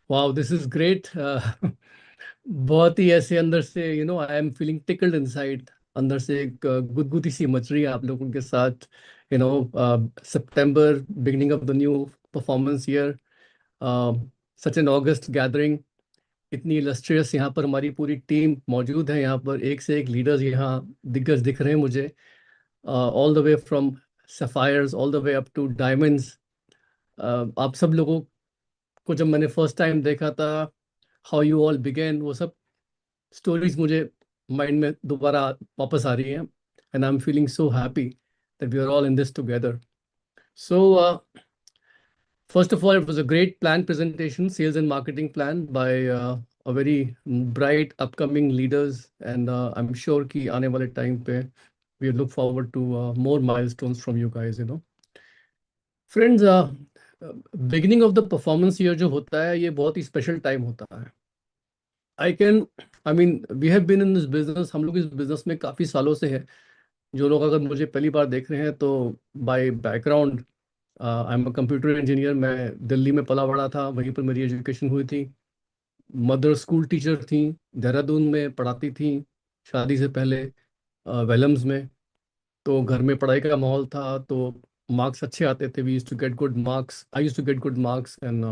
Wow, this is great. बहुत ही ऐसे अंदर से आई एम फीलिंग टिकल्ड इनसाइड। अंदर से एक गुदगुदी सी मच रही है आप लोगों के साथ। September, beginning of the new performance year, such an august gathering. इतनी इलस्ट्रियस यहाँ पर हमारी पूरी टीम मौजूद है। यहाँ पर एक से एक लीडर्स यहाँ दिग्गज दिख रहे हैं मुझे, all the way from sapphires all the way up to diamonds. आप सब लोगों को जब मैंने फर्स्ट टाइम देखा था, हाउ यू ऑल बिगेन, वो सब स्टोरीज मुझे माइंड में दोबारा वापस आ रही हैं। And I am feeling so happy that we are all in this together. So first of all, it was a great plan presentation, sales and marketing plan by a very bright upcoming leaders, and I'm sure कि आने वाले time पे we look forward to more milestones from you guys. Friends, beginning of the performance year जो होता है, ये बहुत ही special time होता है। I can, I mean, we have been in this business, हम लोग इस business में काफ़ी सालों से हैं। जो लोग अगर मुझे पहली बार देख रहे हैं तो by background I am a computer engineer. मैं दिल्ली में पला बड़ा था, वहीं पर मेरी एजुकेशन हुई थी। मदर स्कूल टीचर थी, देहरादून में पढ़ाती थी शादी से पहले, वेलम्स में। तो घर में पढ़ाई का माहौल था, तो मार्क्स अच्छे आते थे। We used to get good marks, I used to get good marks, and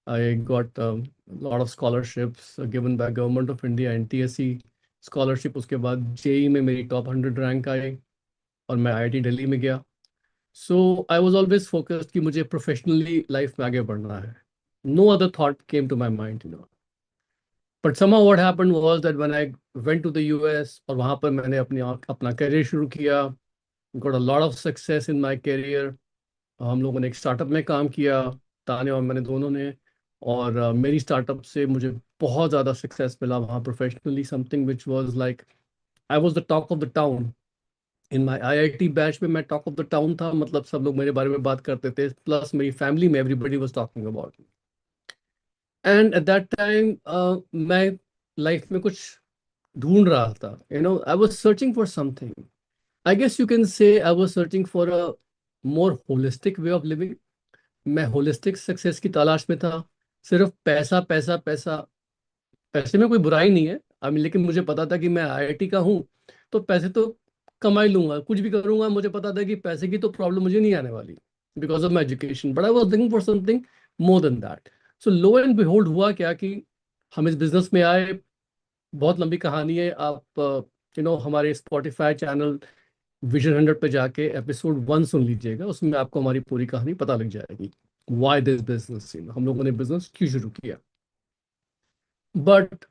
I got lot of scholarships given by government of India, NTSC scholarship. उसके बाद जेई में मेरी टॉप 100 रैंक आई और मैं आईआईटी दिल्ली में गया। So I was always focused कि मुझे प्रोफेशनली लाइफ में आगे बढ़ना है। No other thought came to my mind. But somehow what happened was that when I went to the US और वहाँ पर मैंने अपना करियर शुरू किया, got a lot of success in my career। हम लोगों ने एक स्टार्टअप में काम किया, ताने और मैंने दोनों ने। और मेरी स्टार्टअप से मुझे बहुत ज़्यादा सक्सेस मिला वहाँ professionally, something which was like I was the talk of the town. In my IIT batch में मैं टॉक ऑफ द टाउन था, मतलब सब लोग मेरे बारे में बात करते थे, प्लस मेरी फैमिली में everybody was talking about. And at that time मैं लाइफ में कुछ ढूंढ रहा था। I was searching for something. I guess you can say I was searching for a more holistic way of living. मैं holistic success की तलाश में था। सिर्फ पैसा पैसा पैसा, पैसे में कोई बुराई नहीं है आई, लेकिन मुझे पता था कि मैं आईआईटी का हूँ, तो पैसे तो कमा ही लूंगा, कुछ भी करूंगा। मुझे पता था कि पैसे की तो प्रॉब्लम मुझे नहीं आने वाली because of my education, but I was looking for something more than that. So low and behold हुआ क्या कि हम इस बिजनेस में आए। बहुत लंबी कहानी है। आप हमारे स्पॉटिफाई चैनल विजन 100 पे जाके एपिसोड 1 सुन लीजिएगा, उसमें आपको हमारी पूरी कहानी पता लग जाएगी। वाई दिस बिजनेस, हम लोगों ने बिजनेस क्यों शुरू किया। But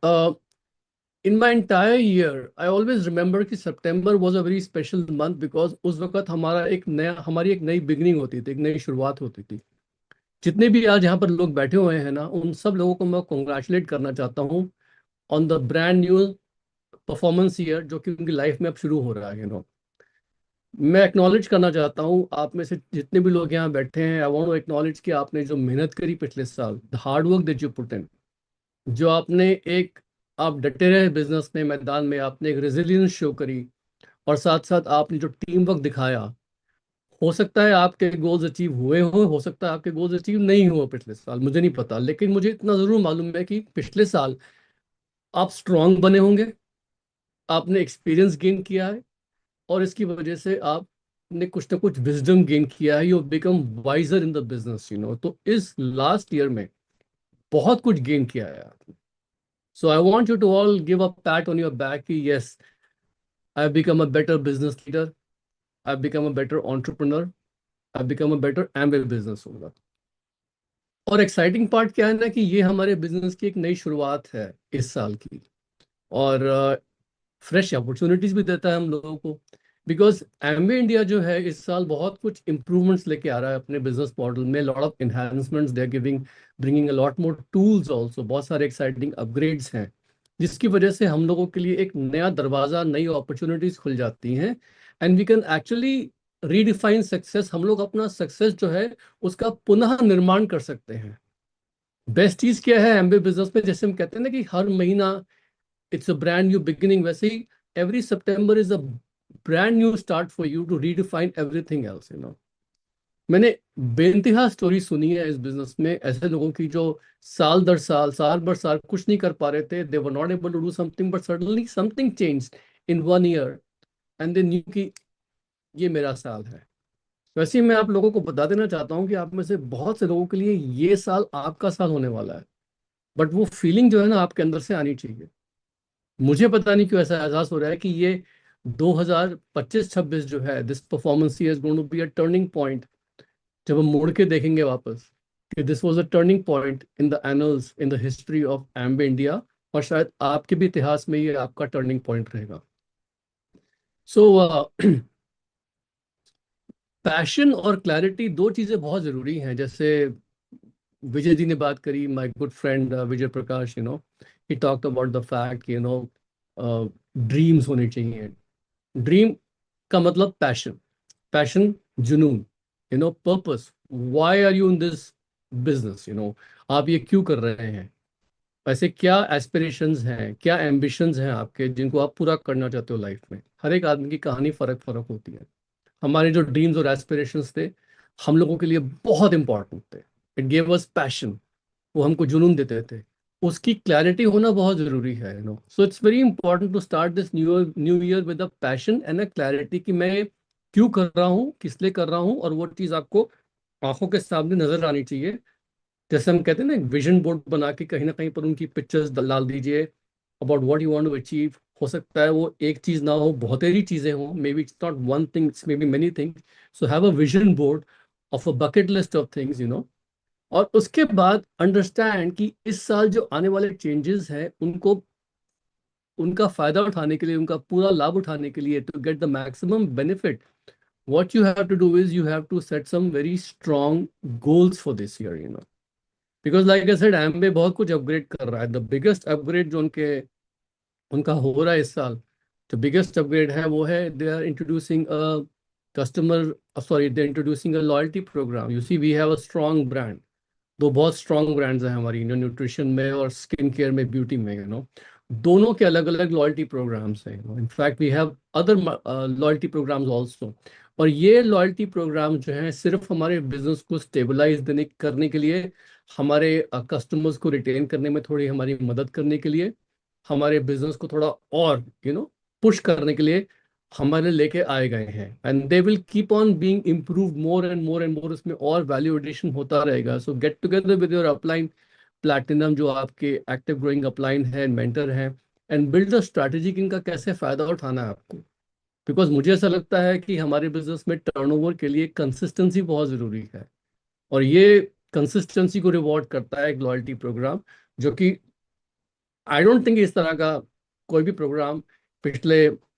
in my entire year I always remember कि September was a very special month, because उस वक्त हमारी एक नई बिगनिंग होती थी, एक नई शुरुआत होती थी। जितने भी आज यहाँ पर लोग बैठे हुए हैं ना, उन सब लोगों को मैं कॉन्ग्रेचुलेट करना चाहता हूँ on the brand new performance year जो कि उनकी लाइफ में अब शुरू हो रहा है। मैं एक्नॉलेज करना चाहता हूँ आप में से जितने भी लोग यहाँ बैठे हैं। आई वांट टू एक्नॉलेज कि आपने जो मेहनत करी पिछले साल, the hard work that you put in, जो आपने एक आप डटे रहे बिजनेस में, मैदान में आपने एक रेजिलियंस शो करी, और साथ साथ आपने जो टीम वर्क दिखाया। हो सकता है आपके गोल्स अचीव हुए हो सकता है आपके गोल्स अचीव नहीं हुए पिछले साल, मुझे नहीं पता, लेकिन मुझे इतना जरूर मालूम है कि पिछले साल आप स्ट्रांग बने होंगे, आपने एक्सपीरियंस गेन किया है, और इसकी वजह से आपने कुछ ना कुछ विजडम गेन किया है। You become wiser in the business. तो इस लास्ट ईयर में बहुत कुछ गेन किया है आपने। So I want you to all give a pat on your back कि yes, I become a better business leader, I become a better entrepreneur, I become a better Amway business owner. और exciting part क्या है ना कि ये हमारे business की एक नई शुरुआत है इस साल की, और फ्रेश अपॉर्चुनिटीज भी देता है हम लोगों को। बिकॉज एमवे इंडिया जो है इस साल बहुत कुछ इंप्रूवमेंट्स लेके आ रहा है अपने बिजनेस मॉडल में। Lot of enhancements they are giving, bringing a lot more tools also, बहुत सारे एक्साइटिंग अपग्रेड्स हैं, जिसकी वजह से हम लोगों के लिए एक नया दरवाजा, नई अपॉर्चुनिटीज खुल जाती हैं। And we can actually redefine success. हम लोग अपना सक्सेस जो है उसका पुनः निर्माण कर सकते हैं। बेस्ट चीज क्या है एमबे बिजनेस में, जैसे हम कहते हैं ना कि हर महीना it's a brand new beginning, वैसे ही every September is a brand new start for you to redefine everything else. मैंने बेइंतहा स्टोरी सुनी है इस बिजनेस में, ऐसे लोगों की जो साल दर साल, साल भर साल कुछ नहीं कर पा रहे थे, they were not able to do something, but suddenly something change in 1 year and they knew कि ये मेरा साल है। वैसे ही मैं आप लोगों को बता देना चाहता हूँ कि आप में से बहुत से लोगों के लिए ये साल आपका साल होने वाला है, बट वो फीलिंग जो है ना आपके अंदर से आनी चाहिए। मुझे पता नहीं क्यों ऐसा एहसास हो रहा है कि ये 2025-26 जो है, this performance is going to be a turning point. जब हम मुड़ के देखेंगे वापस कि this was a turning point in the annals, in the history of Amway India, और शायद आपके भी इतिहास में ये आपका टर्निंग पॉइंट रहेगा। सो पैशन और क्लैरिटी दो चीज़ें बहुत ज़रूरी हैं। जैसे विजय जी ने बात करी, my good friend Vijay Prakash, he talked about the fact, dreams होने चाहिए। ड्रीम का मतलब पैशन, पैशन, जुनून, purpose. Why are you in this business, आप ये क्यों कर रहे हैं? ऐसे क्या एस्पिरेशंस हैं, क्या एम्बिशंस हैं आपके, जिनको आप पूरा करना चाहते हो लाइफ में? हर एक आदमी की कहानी फर्क फर्क होती है। हमारे जो ड्रीम्स और एस्पिरेशंस थे, हम लोगों के लिए बहुत इंपॉर्टेंट थे। इट गेव अस पैशन, वो हमको जुनून देते थे। उसकी क्लैरिटी होना बहुत जरूरी है, so it's very important to start this new year with a passion and a clarity कि मैं क्यों कर रहा हूँ, किस लिए कर रहा हूँ, और वो चीज़ आपको आंखों के सामने नजर आनी चाहिए। जैसे हम कहते हैं ना, एक विजन बोर्ड बना के कहीं ना कहीं पर उनकी पिक्चर्स डाल दीजिए about what you want to achieve. हो सकता है वो एक चीज ना हो, बहुत सारी चीजें हों, may be it's not one thing, it's may be many things. So have a vision board of a bucket list of things, और उसके बाद अंडरस्टैंड कि इस साल जो आने वाले चेंजेस हैं उनको, उनका फायदा उठाने के लिए, उनका पूरा लाभ उठाने के लिए, to get the maximum benefit, what you have to do is you have to set some very strong goals for this year, because like I said, एम्बे बहुत कुछ अपग्रेड कर रहा है। द बिगेस्ट अपग्रेड जो उनका हो रहा है इस साल, जो बिगेस्ट अपग्रेड है वो है, they are introducing a customer, sorry, they introducing a loyalty program. You see we have a strong brand, दो बहुत स्ट्रॉन्ग ब्रांड्स हैं हमारी, न्यूट्रिशन में और स्किन केयर में, ब्यूटी में, दोनों के अलग अलग लॉयल्टी प्रोग्राम्स हैं। In fact we have other loyalty programs also. और ये लॉयल्टी प्रोग्राम जो हैं सिर्फ हमारे बिजनेस को स्टेबलाइज देने करने के लिए, हमारे कस्टमर्स को रिटेन करने में थोड़ी हमारी मदद करने के लिए, हमारे बिजनेस को थोड़ा और पुश करने के लिए हमारे लेके आए गए हैं। And they will keep on being improve more and more and more, उसमें और वैल्यू एडिशन होता रहेगा। सो get together with your upline platinum, जो आपके एक्टिव ग्रोइंग अपलाइन है, मेंटर है, एंड बिल्ड अ स्ट्रैटेजी कि इनका कैसे फायदा उठाना है आपको। बिकॉज मुझे ऐसा लगता है कि हमारे बिजनेस में टर्नओवर के लिए कंसिस्टेंसी बहुत जरूरी है, और ये कंसिस्टेंसी को रिवॉर्ड करता है एक लॉयल्टी प्रोग्राम, जो कि आई डोंट थिंक इस तरह का कोई भी प्रोग्राम पिछले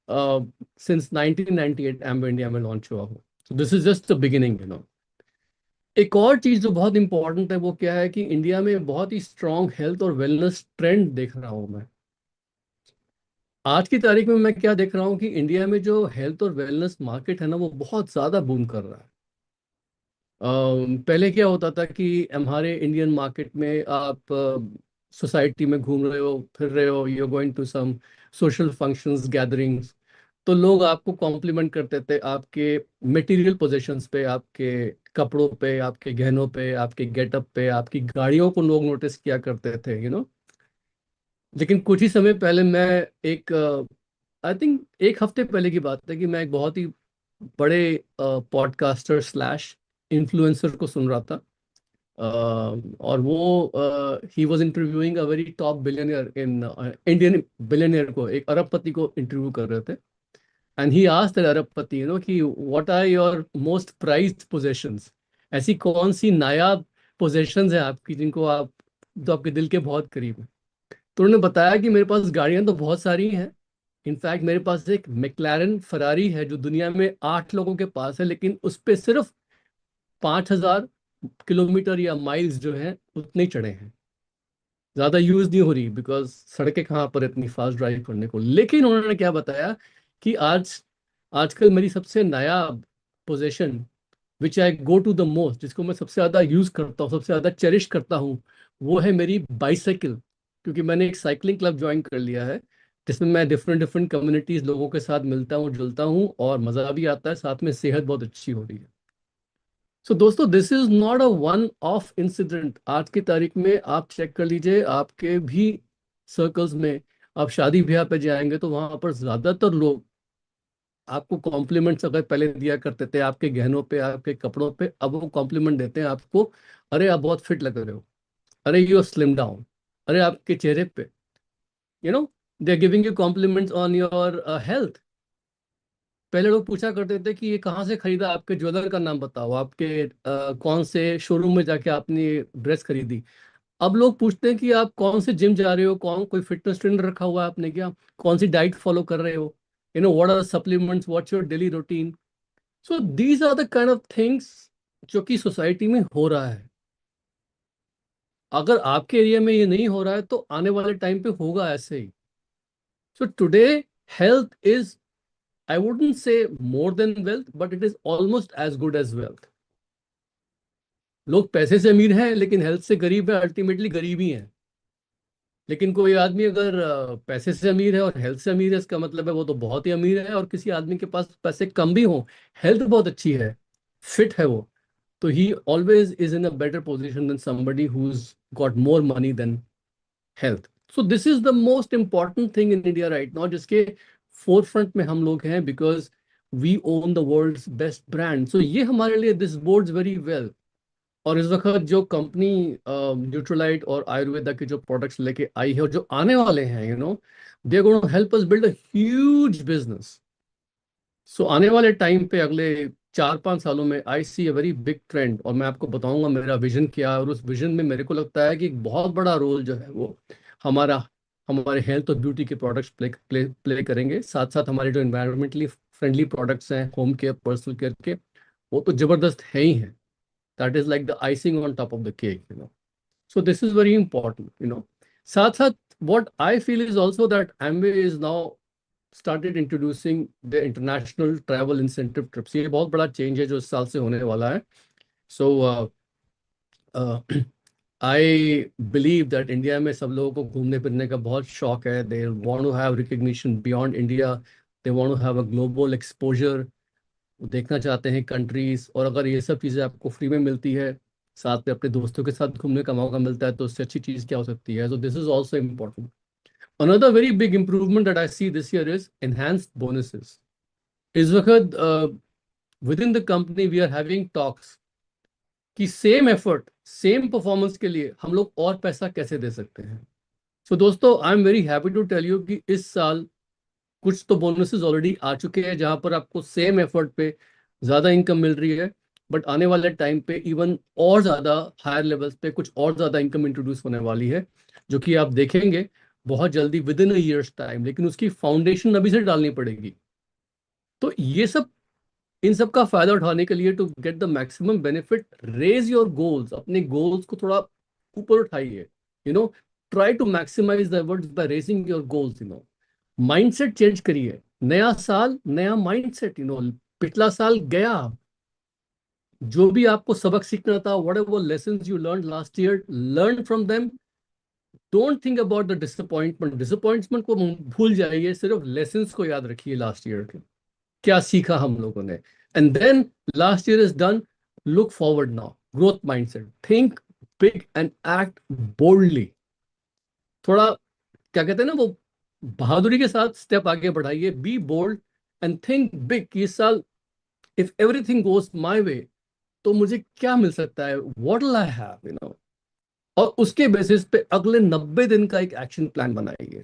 सिंस 1998 एम्बो इंडिया में लॉन्च हुआ हो। सो this is just the beginning, एक और चीज जो बहुत इंपॉर्टेंट है वो क्या है कि इंडिया में बहुत ही स्ट्रांग हेल्थ और वेलनेस ट्रेंड देख रहा हूँ मैं। आज की तारीख में मैं क्या देख रहा हूँ कि इंडिया में जो हेल्थ और वेलनेस मार्केट है ना, वो बहुत ज्यादा बूम कर रहा है। पहले क्या होता था कि हमारे इंडियन मार्केट में आप सोसाइटी में घूम रहे हो, फिर रहे हो, you going to some social functions, gatherings, तो लोग आपको कॉम्प्लीमेंट करते थे आपके मटेरियल पोजेशंस पे, आपके कपड़ों पे, आपके गहनों पे, आपके गेटअप पे, आपकी गाड़ियों को लोग नोटिस किया करते थे, लेकिन कुछ ही समय पहले मैं एक, आई थिंक एक हफ्ते पहले की बात है, कि मैं एक बहुत ही बड़े पॉडकास्टर स्लैश इन्फ्लुएंसर को सुन रहा था। और वो he was interviewing a very top billionaire in Indian billionaire को, एक अरबपति को इंटरव्यू कर रहे थे। एंड ही आस्क्ड दैट अरबपति, कि what are your most prized possessions, ऐसी कौन सी नायाब पोजेशंस हैं आपकी जिनको आप, जो आपके दिल के बहुत करीब है। तो उन्होंने बताया कि मेरे पास गाड़ियां तो बहुत सारी हैं, इनफैक्ट मेरे पास एक मैक्लारेन फरारी है जो दुनिया में 8 लोगों के पास है, लेकिन उस पे सिर्फ 5,000 किलोमीटर या माइल्स जो हैं उतने ही चढ़े हैं, ज़्यादा यूज़ नहीं हो रही, बिकॉज सड़कें कहाँ पर इतनी फास्ट ड्राइव करने को। लेकिन उन्होंने क्या बताया कि आजकल मेरी सबसे नायाब possession, which I go to the most, जिसको मैं सबसे ज़्यादा यूज़ करता हूँ, सबसे ज़्यादा चेरिश करता हूँ, वो है मेरी बाईसाइकिल। क्योंकि मैंने एक साइकिलिंग क्लब ज्वाइन कर लिया है, जिसमें मैं डिफरेंट डिफरेंट कम्युनिटीज़ लोगों के साथ मिलता हूँ, जुलता हूँ, और मज़ा भी आता है, साथ में सेहत बहुत अच्छी हो रही है। सो दोस्तों, this is not a one of incident. आज की तारीख में आप चेक कर लीजिए, आपके भी सर्कल्स में, आप शादी ब्याह पे जाएंगे तो वहां पर ज्यादातर लोग आपको कॉम्प्लीमेंट्स अगर पहले दिया करते थे आपके गहनों पे, आपके कपड़ों पे, अब वो कॉम्प्लीमेंट देते हैं आपको। अरे आप बहुत फिट लग रहे हो, अरे यू स्लिम डाउन, अरे आपके चेहरे पे, you know, they are giving you compliments on your health. पहले लोग पूछा करते थे कि ये कहाँ से खरीदा, आपके ज्वेलर का नाम बताओ, आपके कौन से शोरूम में जाके आपने ड्रेस खरीदी। अब लोग पूछते हैं कि आप कौन से जिम जा रहे हो, कौन कोई फिटनेस ट्रेनर रखा हुआ है आपने क्या, कौन सी डाइट फॉलो कर रहे हो, what are supplements, what's your daily routine. So these are the kind of things जो कि सोसाइटी में हो रहा है। अगर आपके एरिया में ये नहीं हो रहा है तो आने वाले टाइम पे होगा ऐसे ही। So today health is, I wouldn't say more than wealth, but it is almost as good as wealth. लोग पैसे से अमीर हैं लेकिन हेल्थ से गरीब है, अल्टीमेटली गरीब ही हैं। लेकिन कोई आदमी अगर पैसे से अमीर है और हेल्थ से अमीर है, इसका मतलब है वो तो बहुत ही अमीर है। और किसी आदमी के पास पैसे कम भी हों, हेल्थ बहुत अच्छी है, फिट है वो, तो ही always is in a better position than somebody who's got more money than health. So this is the most important thing in India right now, जिसके फोर फ्रंट में हम लोग हैं, because we own the world's best brand. सो ये हमारे लिए this boards very well. और इस वक्त जो कंपनी न्यूट्रोलाइट और आयुर्वेदा के जो प्रोडक्ट्स लेके आई है और जो आने वाले हैं, they are going to help us build a huge business. So आने वाले टाइम पे, अगले 4-5 सालों में, I see a very big trend. और मैं आपको बताऊंगा मेरा विजन क्या है। और उस विजन में मेरे को लगता है कि एक बहुत बड़ा रोल जो है वो हमारा हमारे हेल्थ और ब्यूटी के प्रोडक्ट्स प्ले करेंगे। साथ साथ हमारे जो इन्वायरमेंटली फ्रेंडली प्रोडक्ट्स हैं, होम केयर, पर्सनल केयर के, वो तो जबरदस्त है ही हैं। That is like the icing on top of the cake. So this is very important. साथ साथ what I feel is also that Amway is now started introducing the international travel incentive trips। ये बहुत बड़ा change है जो इस साल से होने वाला है। So uh, I believe that India में सब लोगों को घूमने फिरने का बहुत शौक है। They want to have recognition beyond India, they want to have a global exposure। वो देखना चाहते हैं कंट्रीज। और अगर ये सब चीज़ें आपको फ्री में मिलती है, साथ में अपने दोस्तों के साथ घूमने का मौका मिलता है, तो उससे अच्छी चीज़ क्या हो सकती है। So this is also important. Another very big improvement that I see this year is enhanced bonuses. इस वक्त within the company we are having talks कि सेम एफर्ट, सेम परफॉर्मेंस के लिए हम लोग और पैसा कैसे दे सकते हैं। सो दोस्तों, I am very happy to tell you कि इस साल कुछ तो बोनसेस ऑलरेडी आ चुके हैं जहां पर आपको सेम एफर्ट पे ज्यादा इनकम मिल रही है। बट आने वाले टाइम पे इवन और ज्यादा हायर लेवल्स पे कुछ और ज्यादा इनकम इंट्रोड्यूस होने वाली है, जो कि आप देखेंगे बहुत जल्दी, with in a years time. लेकिन उसकी फाउंडेशन अभी से डालनी पड़ेगी। तो ये सब, इन सब का फायदा उठाने के लिए, to get the maximum benefit, raise your goals, अपने गोल्स को थोड़ा ऊपर उठाइए। You know try to maximize the efforts by raising your goals. Mindset change करिए। नया साल, नया माइंडसेट। पिछला साल गया, जो भी आपको सबक सीखना था, what ever lessons you learn last year, learn from them. Don't think about the disappointment, disappointment को भूल जाइए, सिर्फ लेसन्स को याद रखिए लास्ट ईयर के, क्या सीखा हम लोगों ने। And then last year is done, look forward now, growth mindset, think big and act boldly. थोड़ा, क्या कहते हैं ना वो, बहादुरी के साथ स्टेप आगे बढ़ाइए। Be bold and think big कि इस साल, if everything goes my way, तो मुझे क्या मिल सकता है, व्हाट विल आई हैव। और उसके बेसिस पे अगले 90 दिन का एक एक्शन प्लान बनाइए।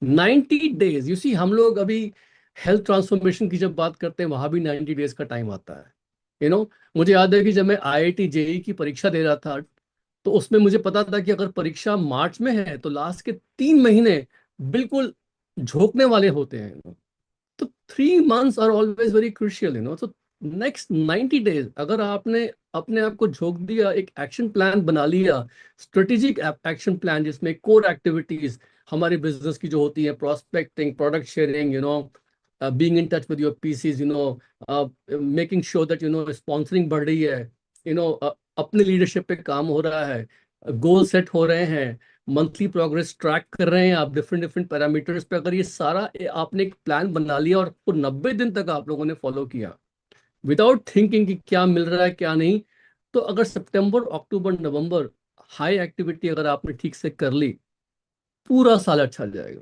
90 डेज, यू सी, हम लोग अभी हेल्थ ट्रांसफॉर्मेशन की जब बात करते हैं, वहां भी 90 डेज का टाइम आता है। मुझे याद है कि जब मैं आईआईटी जेई की परीक्षा दे रहा था, तो उसमें मुझे पता था कि अगर परीक्षा मार्च में है तो लास्ट के 3 महीने बिल्कुल झोंकने वाले होते हैं। तो 3 months are always very crucial. तो नेक्स्ट 90 डेज अगर आपने अपने आप को झोंक दिया, एक एक्शन प्लान बना लिया, स्ट्रेटेजिक एक्शन प्लान, जिसमें कोर एक्टिविटीज हमारे बिजनेस की जो होती है, prospecting, product sharing, being in touch with your PCs, making sure that sponsoring बढ़ रही है, अपने लीडरशिप पे काम हो रहा है, गोल सेट हो रहे हैं, मंथली प्रोग्रेस ट्रैक कर रहे हैं आप डिफरेंट डिफरेंट पैरामीटर्स पे। अगर ये सारा आपने एक प्लान बना लिया और 90 दिन तक आप लोगों ने फॉलो किया, विदाउट थिंकिंग कि क्या मिल रहा है क्या नहीं। तो अगर सितंबर अक्टूबर नवंबर हाई एक्टिविटी अगर आपने ठीक से कर ली, पूरा साल अच्छा जाएगा।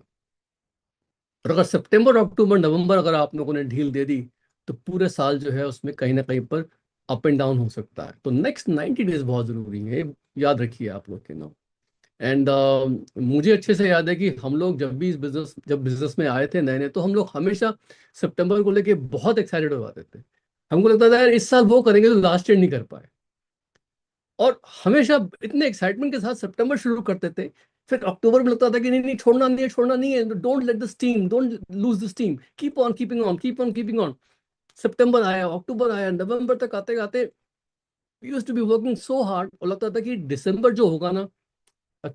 और अगर सितंबर अक्टूबर नवंबर अगर आप लोगों ने ढील दे दी, तो पूरे साल जो है उसमें कहीं ना कहीं पर अप एंड डाउन हो सकता है। तो नेक्स्ट 90 डेज बहुत जरूरी है, ये याद रखिए आप लोग के ना। एंड मुझे अच्छे से याद है कि हम लोग जब बिजनेस में आए थे नए नए, तो हम लोग हमेशा सितंबर को लेके बहुत एक्साइटेड हो जाते थे। हमको लगता था यार इस साल वो करेंगे तो लास्ट ईयर नहीं कर पाए। और हमेशा इतने एक्साइटमेंट के साथ सितंबर शुरू करते थे। फिर अक्टूबर में लगता था कि नहीं नहीं, छोड़ना नहीं है, छोड़ना नहीं है, don't let this team, don't lose this team, keep on keeping on, keep on keeping on. सितंबर आया, अक्टूबर आया, नवंबर तक आते आते used to be working so hard, और लगता था कि दिसंबर जो होगा ना,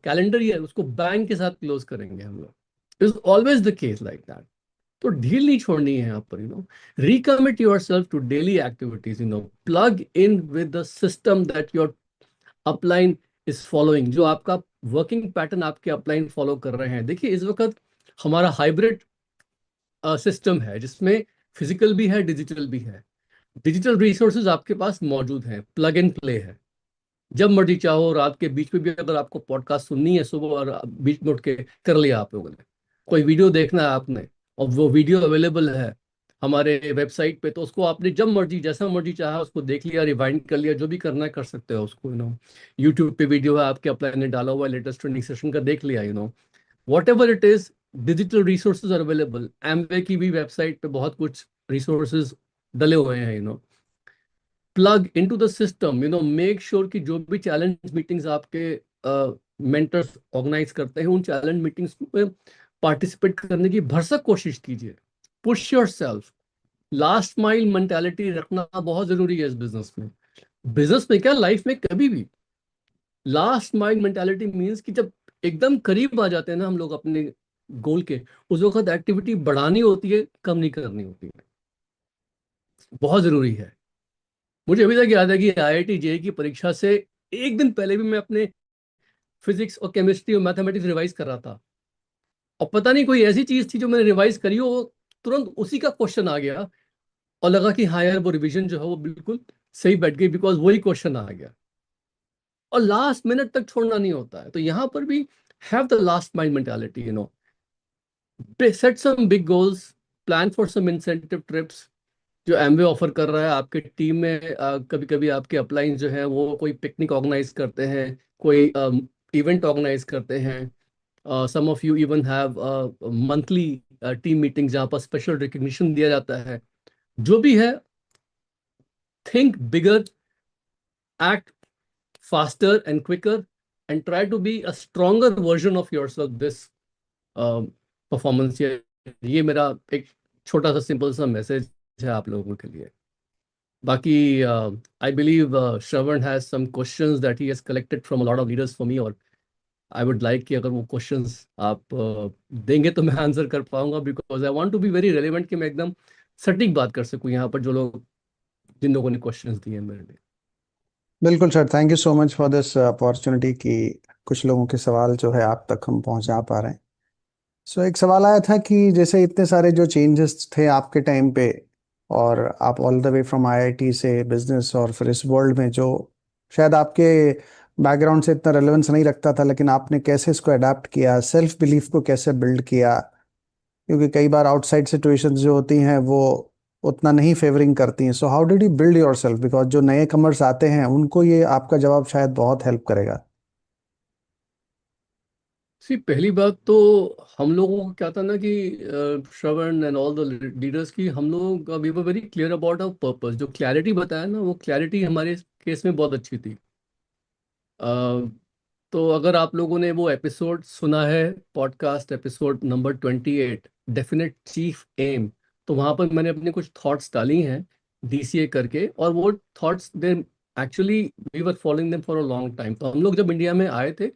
कैलेंडर ईयर, उसको बैंग के साथ क्लोज करेंगे हम लोग। Is always the case like that. तो ढील नहीं छोड़नी है यहाँ पर, recommit yourself to daily activities, plug in with the system that your upline is following, जो आपका वर्किंग पैटर्न आपके अपलाइन फॉलो कर रहे हैं। देखिए इस वक्त हमारा हाइब्रिड सिस्टम है, जिसमें फिजिकल भी है, डिजिटल भी है। डिजिटल रिसोर्सेज आपके पास मौजूद हैं, प्लग एंड प्ले है। जब मर्जी चाहो रात के बीच में भी अगर आपको पॉडकास्ट सुननी है, सुबह और बीच में उठ के कर लिया आप लोगों ने। कोई वीडियो देखना है आपने, और वो वीडियो अवेलेबल है हमारे वेबसाइट पे, तो उसको आपने जब मर्जी जैसा मर्जी चाहा उसको देख लिया, रिवाइंड कर लिया, जो भी करना है कर सकते हो उसको। यूट्यूब पे वीडियो है आपके अपलाइन ने डाला हुआ है, लेटेस्ट ट्रेनिंग सेशन का देख लिया। Whatever it is, digital resources are available. Amway की भी वेबसाइट पे बहुत कुछ रिसोर्सेज डले हुए हैं। Plug into the system, make sure कि जो भी चैलेंज मीटिंग्स आपके मेंटर्स ऑर्गेनाइज करते हैं, उन चैलेंज मीटिंग्स में पार्टिसिपेट करने की भरसक कोशिश कीजिए। Push your self. Last mile mentality रखना बहुत जरूरी है इस बिजनेस में। बिजनेस में क्या, लाइफ में कभी भी। लास्ट माइल मेंटालिटी मीन्स कि जब एकदम करीब आ जाते हैं ना हम लोग अपने गोल के, उस वक्त एक्टिविटी बढ़ानी होती है, कम नहीं करनी होती है। बहुत जरूरी है। मुझे अभी तक याद है कि आईआईटी जेई की परीक्षा से एक दिन पहले भी मैं अपने फिजिक्स और केमिस्ट्री और मैथमेटिक्स रिवाइज कर रहा था। और पता नहीं कोई ऐसी चीज थी जो मैंने रिवाइज करी हो, वो तुरंत उसी का क्वेश्चन आ गया, और लगा कि हाँ यार वो रिवीजन जो है वो बिल्कुल सही बैठ गई, बिकॉज वही क्वेश्चन आ गया। और लास्ट मिनट तक छोड़ना नहीं होता है। तो यहाँ पर भी have the last mind mentality, set some big goals, plan for some incentive trips. जो एमवे ऑफर कर रहा है आपके टीम में, कभी कभी आपके अपलाइन जो है वो कोई पिकनिक ऑर्गेनाइज करते हैं, कोई इवेंट ऑर्गेनाइज करते हैं। Some of you even have monthly team meeting जहाँ पर स्पेशल रिकग्निशन दिया जाता है। जो भी है, think bigger, act faster and quicker, and try to be a stronger version of yourself this performance year। ये मेरा एक छोटा सा सिंपल सा मैसेज है आप लोगों के लिए। बाकी I believe Shravan has some questions that he has collected from a lot of leaders for me, और आई वुड लाइक कि अगर वो क्वेश्चंस आप देंगे तो मैं आंसर कर पाऊंगा, because I want to be very relevant, कि मैं एकदम सटीक बात कर सकूं यहाँ पर, जो लोग जिन लोगों ने क्वेश्चंस दिए हैं मेरे लिए। बिल्कुल sir, thank you so much for this opportunity कि कुछ लोगों के सवाल जो है आप तक हम पहुंचा पा रहे हैं। सो एक सवाल आया था कि जैसे इतने सारे जो चेंजेस थे आपके टाइम पे, और आप all the way from IIT से बिजनेस और फिर इस वर्ल्ड में, जो शायद आपके बैकग्राउंड से इतना रेलेवेंस नहीं रखता था, लेकिन आपने कैसे इसको अडेप्ट किया, सेल्फ बिलीफ को कैसे बिल्ड किया? क्योंकि कई बार आउटसाइड सिचुएशंस जो होती हैं वो उतना नहीं फेवरिंग करती हैं। So how did you build your self? Because जो नए कमर्स आते हैं उनको ये आपका जवाब शायद बहुत हेल्प करेगा। सी पहली बात तो, हम लोगों को क्या था ना कि Shravan and all the leaders की, हम लोग we were very clear about our purpose. जो क्लैरिटी बताया ना, वो क्लैरिटी हमारे केस में बहुत अच्छी थी। अ, तो अगर आप लोगों ने वो एपिसोड सुना है, podcast episode number 28, definite chief aim, तो वहां पर मैंने अपने कुछ थॉट्स डाली हैं डीसीए करके। और वो thoughts they actually we were following them for a long time. तो हम लोग जब इंडिया में आए थे,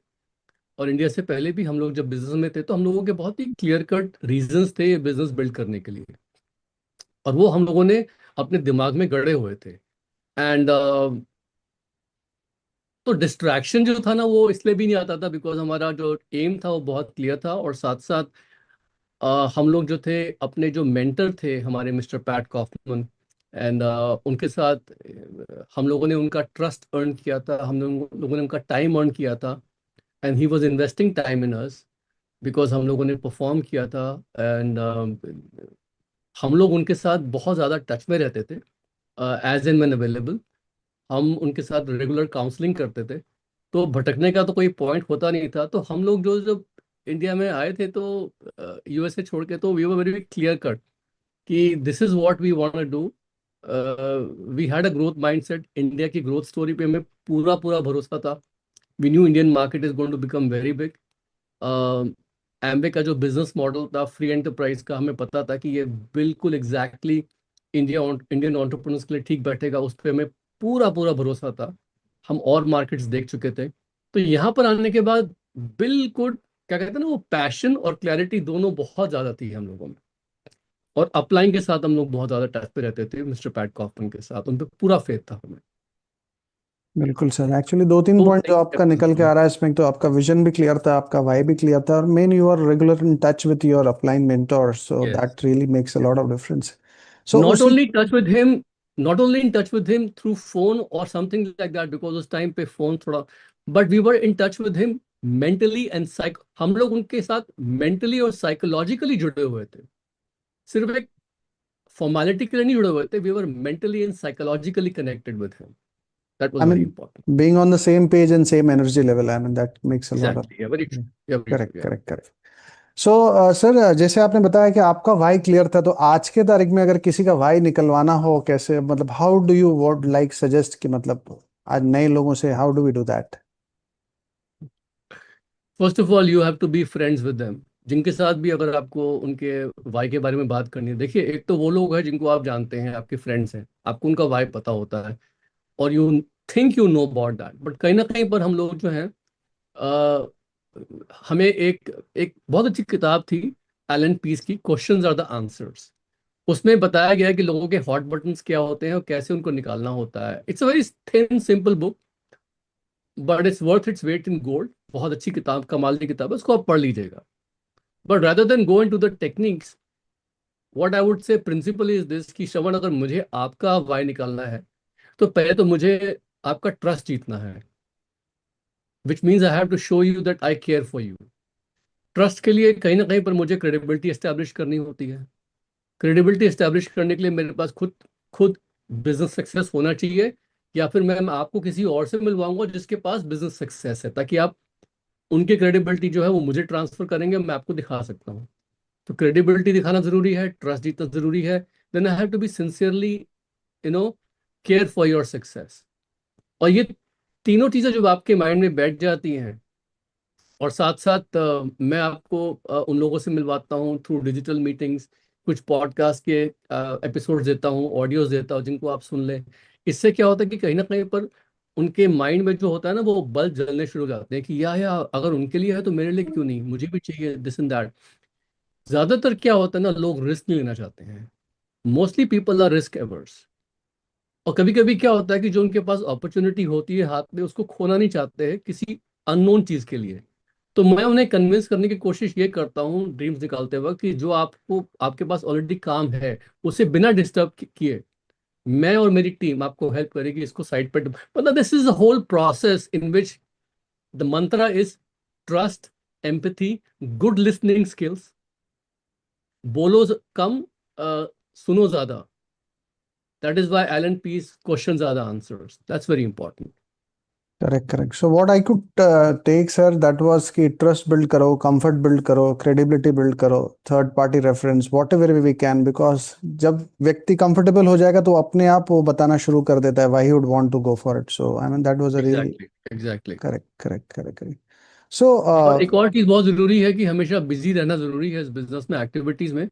और इंडिया से पहले भी हम लोग जब बिजनेस में थे, तो हम लोगों के बहुत ही क्लियर कट रीजंस थे बिजनेस बिल्ड करने के लिए, और वो हम लोगों ने अपने दिमाग में गड़े हुए थे। एंड तो डिस्ट्रैक्शन जो था ना, वो इसलिए भी नहीं आता था बिकॉज हमारा जो एम था वो बहुत क्लियर था। और साथ साथ हम लोग जो थे, अपने जो मेंटर थे हमारे मिस्टर पैट कॉफमन एंड उनके साथ हम लोगों ने उनका ट्रस्ट अर्न किया था, लोगों ने उनका टाइम अर्न किया था, and he was investing time in us because हम लोगों ने परफॉर्म किया था। एंड हम लोग उनके साथ बहुत ज़्यादा टच में रहते थे, एज एंड व्हेन अवेलेबल। हम उनके साथ रेगुलर काउंसलिंग करते थे, तो भटकने का तो कोई पॉइंट होता नहीं था। तो हम लोग जो जब इंडिया में आए थे तो यूएसए छोड़ के, तो we were very clear cut कि this is what we want to do. We had a growth mindset, India की ग्रोथ स्टोरी पे हमें पूरा पूरा भरोसा था। We knew Indian market is going to become very big. Amway का जो बिजनेस मॉडल था फ्री एंटरप्राइज का, हमें पता था कि ये बिल्कुल एग्जैक्टली इंडियन एंटरप्रेन्योर्स के लिए ठीक बैठेगा। उस पर हमें पूरा पूरा भरोसा था। हम और मार्केट्स देख चुके थे। तो यहाँ पर आने के बाद बिल्कुल, क्या कहते हैं ना, वो पैशन और क्लैरिटी दोनों बहुत ज़्यादा थी हम लोगों में। और अपलाइन के साथ हम लोग बहुत ज़्यादा टच पे रहते थे, मिस्टर पैट कॉफमन के साथ उन पर पूरा फेथ था हमें। बिल्कुल सर, एक्चुअली दो तीन तो पॉइंट जो आपका निकल के आ रहा है इसमें, तो आपका विजन भी क्लियर था, आपका वाई भी क्लियर था, और main you are regular in touch with your upline mentor, so yes, that really makes a lot of difference. So not उसी, only touch with him, not only in touch with him through phone or something like that, because उस time पे phone थोड़ा, but we were in touch with him mentally and psych, हम लोग उनके साथ mentally और psychologically जुड़े हुए थे। सिर्फ एक फॉर्मेलिटी के लिए नहीं जुड़े हुए थे, we were mentally and psychologically connected with him. That was I very mean, important. being on the same page and same energy level, I mean that makes a lot of, exactly, very true, very correct true, yeah. Correct correct. So sir, जैसे आपने बताया कि आपका Y clear था, तो आज के तारीख में अगर किसी का वाई निकलवाना हो, कैसे, मतलब how do you would like suggest कि मतलब आज नए लोगों से how do we do that? First of all you have to be friends with them. जिनके साथ भी अगर आपको उनके वाई के बारे में बात करनी है, देखिए एक तो वो लोग हैं जिनको आप जानते हैं, आपके फ्रेंड्स हैं, आपको उनका वाई पता होता है और you think you know about that. But कहीं ना कहीं पर हम लोग जो हैं, अ, हमें एक एक बहुत अच्छी किताब थी एलन पीस की, क्वेश्चंस आर द आंसर्स। उसमें बताया गया है कि लोगों के हॉट बटन्स क्या होते हैं और कैसे उनको निकालना होता है। It's a very thin simple book, but it's worth its weight in gold. बहुत अच्छी किताब, कमाल की किताब है, उसको आप पढ़ लीजिएगा। But rather then go into the techniques, what I would say principle is this कि श्रवण, अगर मुझे आपका वाई निकालना है तो पहले तो मुझे आपका ट्रस्ट जीतना है, which means I have to show you that I care for you. Trust के लिए कहीं ना कहीं पर मुझे क्रेडिबिलिटी एस्टेब्लिश करनी होती है। क्रेडिबिलिटी एस्टेब्लिश करने के लिए मेरे पास खुद खुद बिजनेस सक्सेस होना चाहिए, या फिर मैं आपको किसी और से मिलवाऊंगा जिसके पास बिजनेस सक्सेस है, ताकि आप उनकी क्रेडिबिलिटी जो है वो मुझे ट्रांसफर करेंगे, मैं आपको दिखा सकता हूँ। तो क्रेडिबिलिटी दिखाना जरूरी है, ट्रस्ट जीतना जरूरी है। Then I have to be sincerely, you know, care for your success. और ये तीनों चीजें जब आपके माइंड में बैठ जाती हैं, और साथ साथ मैं आपको उन लोगों से मिलवाता हूँ थ्रू डिजिटल मीटिंग्स, कुछ पॉडकास्ट के एपिसोड्स देता हूँ, ऑडियोज देता हूँ जिनको आप सुन लें। इससे क्या होता है कि कहीं ना कहीं पर उनके माइंड में जो होता है ना, वो बल्ब जलने शुरू हो जाते हैं कि या अगर उनके लिए है तो मेरे लिए क्यों नहीं, मुझे भी चाहिए दिस एंड दैट। ज्यादातर क्या होता है ना, लोग रिस्क नहीं लेना चाहते हैं। Mostly people are risk averse. और कभी कभी क्या होता है कि जो उनके पास अपॉर्चुनिटी होती है हाथ में, उसको खोना नहीं चाहते हैं किसी अननोन चीज के लिए। तो मैं उन्हें कन्विंस करने की कोशिश ये करता हूँ ड्रीम्स निकालते वक्त कि जो आपको, आपके पास ऑलरेडी काम है, उसे बिना डिस्टर्ब किए मैं और मेरी टीम आपको हेल्प करेगी इसको साइड पर। मतलब this is a whole process in which the mantra is trust, empathy, good listening skills. बोलो कम, सुनो ज्यादा। That is why Allan Pease questions are the answers, that's very important. Correct correct. So what I could take sir, that was कि trust build करो, comfort build करो, credibility build करो, third party reference whatever we can, because जब व्यक्ति comfortable हो जाएगा तो अपने आप वो बताना शुरू कर देता है why he would want to go for it. So I mean that was a really exactly, exactly. Correct correct correct correct. So और एक और चीज बहुत जरूरी है कि हमेशा बिजी रहना जरूरी है इस बिजनेस में, एक्टिविटीज में।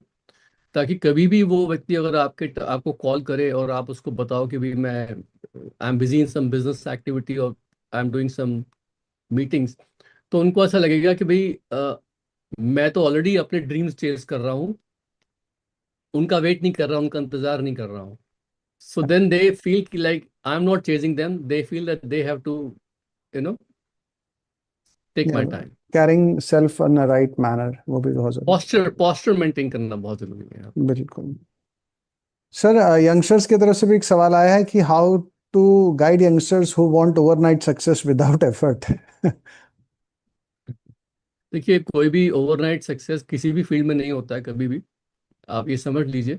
ताकि कभी भी वो व्यक्ति अगर आपको कॉल करे और आप उसको बताओ कि भाई मैं I am busy in some business activity और I am doing some meetings, तो उनको ऐसा लगेगा कि भाई मैं तो ऑलरेडी अपने ड्रीम्स चेस कर रहा हूँ, उनका वेट नहीं कर रहा, उनका इंतजार नहीं कर रहा हूँ। सो देन दे फील कि like I am not chasing them, they feel that they have to, you know, take my time. Caring self in a right manner, वो भी बहुत जरूरी। पॉस्चर पॉस्चर मेंटेन करना बहुत जरूरी है। बिल्कुल। सर यंगस्टर्स की तरफ से भी एक सवाल आया है कि how to guide youngsters who want overnight success without effort. देखिए, कोई भी ओवरनाइट सक्सेस किसी भी फील्ड में नहीं होता है कभी भी, आप ये समझ लीजिए।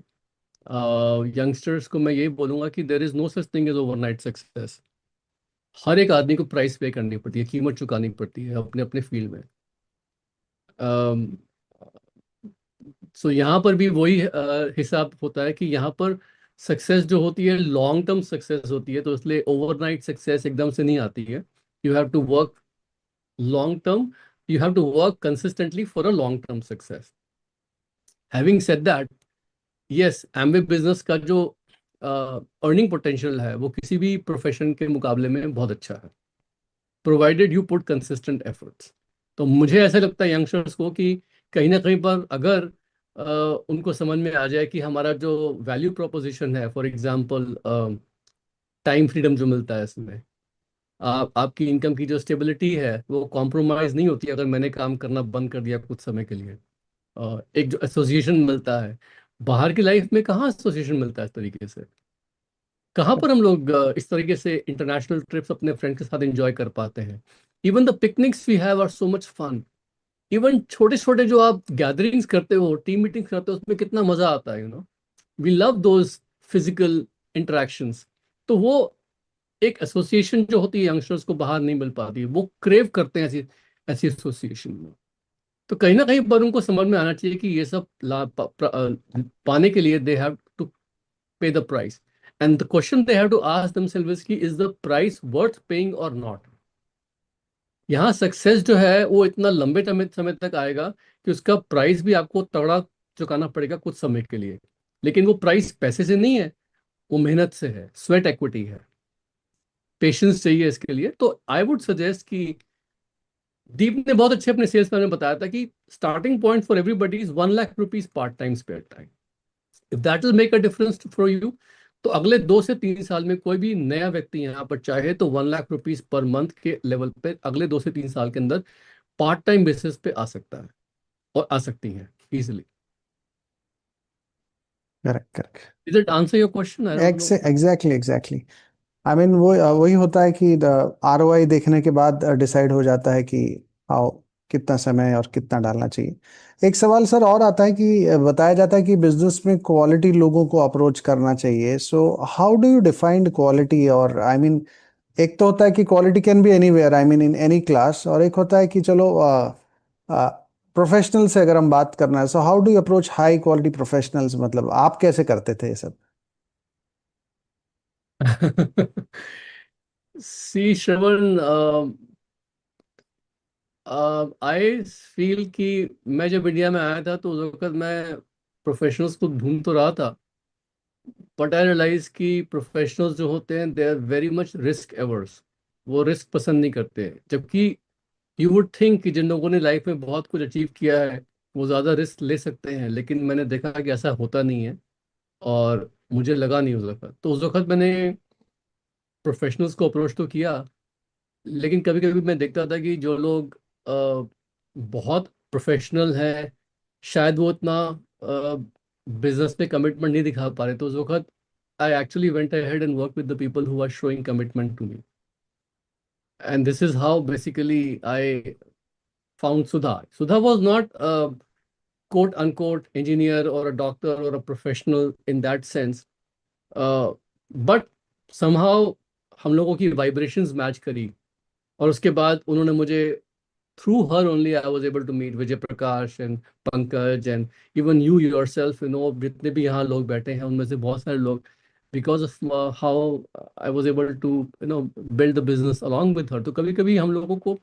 यंगस्टर्स को मैं ये बोलूंगा कि there is no such thing as overnight success. हर एक आदमी को प्राइस पे करनी पड़ती है, कीमत चुकानी पड़ती है अपने अपने फील्ड में। सो यहाँ पर भी वही हिसाब होता है कि यहाँ पर सक्सेस जो होती है लॉन्ग टर्म सक्सेस होती है, तो इसलिए ओवरनाइट सक्सेस एकदम से नहीं आती है। You have to work long term, you have to work consistently for a long term success. Having said that, yes, Amway business का जो अर्निंग पोटेंशियल है वो किसी भी प्रोफेशन के मुकाबले में बहुत अच्छा है, provided you put consistent efforts. तो मुझे ऐसा लगता है यंगस्टर्स को कि कहीं ना कहीं पर अगर उनको समझ में आ जाए कि हमारा जो वैल्यू प्रोपोजिशन है, फॉर एग्जांपल टाइम फ्रीडम जो मिलता है इसमें, आपकी इनकम की जो स्टेबिलिटी है वो कॉम्प्रोमाइज नहीं होती अगर मैंने काम करना बंद कर दिया कुछ समय के लिए। एक जो एसोसिएशन मिलता है, बाहर की लाइफ में कहाँ एसोसिएशन मिलता है इस तरीके से। कहाँ पर हम लोग इस तरीके से इंटरनेशनल ट्रिप्स अपने फ्रेंड के साथ एंजॉय कर पाते हैं। Even the picnics we have are so much fun. Even छोटे छोटे जो आप गैदरिंग्स करते हो, टीम मीटिंग्स करते हो, उसमें कितना मजा आता है, we love those physical interactions. तो वो एक एसोसिएशन जो होती है यंगस्टर्स को बाहर नहीं मिल पाती है, वो क्रेव करते हैं ऐसी ऐसी एसोसिएशन में। तो कहीं ना कहीं पर उनको समझ में आना चाहिए कि ये सब पाने के लिए they have to pay the price. And the question they have to ask themselves is कि is the price worth paying or not? यहाँ सक्सेस जो है वो इतना लंबे समय समय तक आएगा कि उसका प्राइस भी आपको तगड़ा चुकाना पड़ेगा कुछ समय के लिए। लेकिन वो प्राइस पैसे से नहीं है, वो मेहनत से है, स्वेट एक्विटी है, पेशेंस चाहिए इसके लिए। तो आई वुड सजेस्ट कि दीप ने बहुत अच्छे अपने सेल्स में बताया था कि starting point for everybody is 1 lakh rupees part time spare time. If that will make a difference for you, तो अगले 2 से 3 साल में कोई भी नया व्यक्ति यहाँ पर चाहे तो 1 लाख रुपीज पर मंथ के लेवल पे अगले 2 से 3 साल के अंदर पार्ट टाइम बेसिस पे आ सकता है, और आ सकती है easily. Correct correct. Is it answer your question? I don't know. Exactly exactly. I mean वो वही होता है कि आरओआई देखने के बाद डिसाइड हो जाता है कि हाउ कितना समय और कितना डालना चाहिए। एक सवाल सर और आता है कि बताया जाता है कि बिजनेस में क्वालिटी लोगों को अप्रोच करना चाहिए। So how do you defined quality? और आई मीन एक तो होता है कि quality can be anywhere, I mean in any class, और एक होता है कि चलो प्रोफेशनल से अगर हम बात करना है, so how do you approach high quality professionals? मतलब आप कैसे करते थे ये सब? सी श्रवण, आई फील कि मैं जब इंडिया में आया था तो उस वक्त मैं प्रोफेशनल्स को ढूंढ तो रहा था, बट आई रियलाइज कि प्रोफेशनल्स जो होते हैं they are very much risk averse. वो रिस्क पसंद नहीं करते, जबकि यू वुड थिंक कि जिन लोगों ने लाइफ में बहुत कुछ अचीव किया है वो ज़्यादा रिस्क ले सकते हैं, लेकिन मैंने देखा कि ऐसा होता नहीं है। और मुझे लगा नहीं उस वक्त, तो उस वक्त मैंने प्रोफेशनल्स को अप्रोच तो किया, लेकिन कभी कभी मैं देखता था कि जो लोग बहुत प्रोफेशनल हैं शायद वो इतना बिजनेस पे कमिटमेंट नहीं दिखा पा रहे, तो उस वक्त I actually went ahead and work with the people who are showing commitment to me, and this is how basically I found Sudha. Sudha was not a quote unquote engineer or a doctor or a professional in that sense, but somehow हम लोगों की vibrations match करी, और उसके बाद उन्होंने मुझे, through her only I was able to meet Vijay Prakash and Pankaj and even you yourself, जितने भी यहाँ लोग बैठे हैं उनमें से बहुत सारे लोग, because of how I was able to build the business along with her। तो कभी कभी हम लोगों को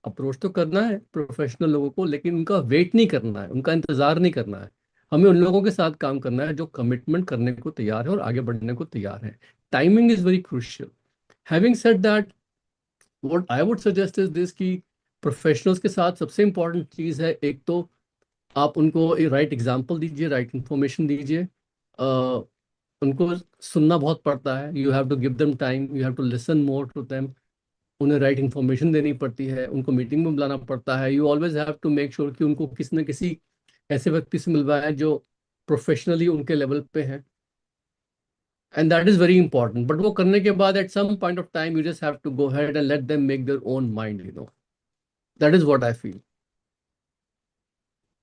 अप्रोच तो करना है प्रोफेशनल लोगों को, लेकिन उनका वेट नहीं करना है, उनका इंतजार नहीं करना है। हमें उन लोगों के साथ काम करना है जो कमिटमेंट करने को तैयार है और आगे बढ़ने को तैयार है। Timing is very crucial. Having said that, what I would suggest is this कि प्रोफेशनल्स के साथ सबसे इंपॉर्टेंट चीज़ है, एक तो आप उनको एक राइट एग्जाम्पल दीजिए, राइट इंफॉर्मेशन दीजिए। उनको सुनना बहुत पड़ता है, you have to give them time, you have to listen more to them. उन्हें राइट इन्फॉर्मेशन देनी पड़ती है, उनको मीटिंग में बुलाना पड़ता है। You always have to make sure कि उनको किसी न किसी ऐसे व्यक्ति से मिलवाएं जो प्रोफेशनली उनके लेवल पे हैं, and that is very important, but वो करने के बाद at some point of time you just have to go head and let them make their own mind, you know, that is what I feel.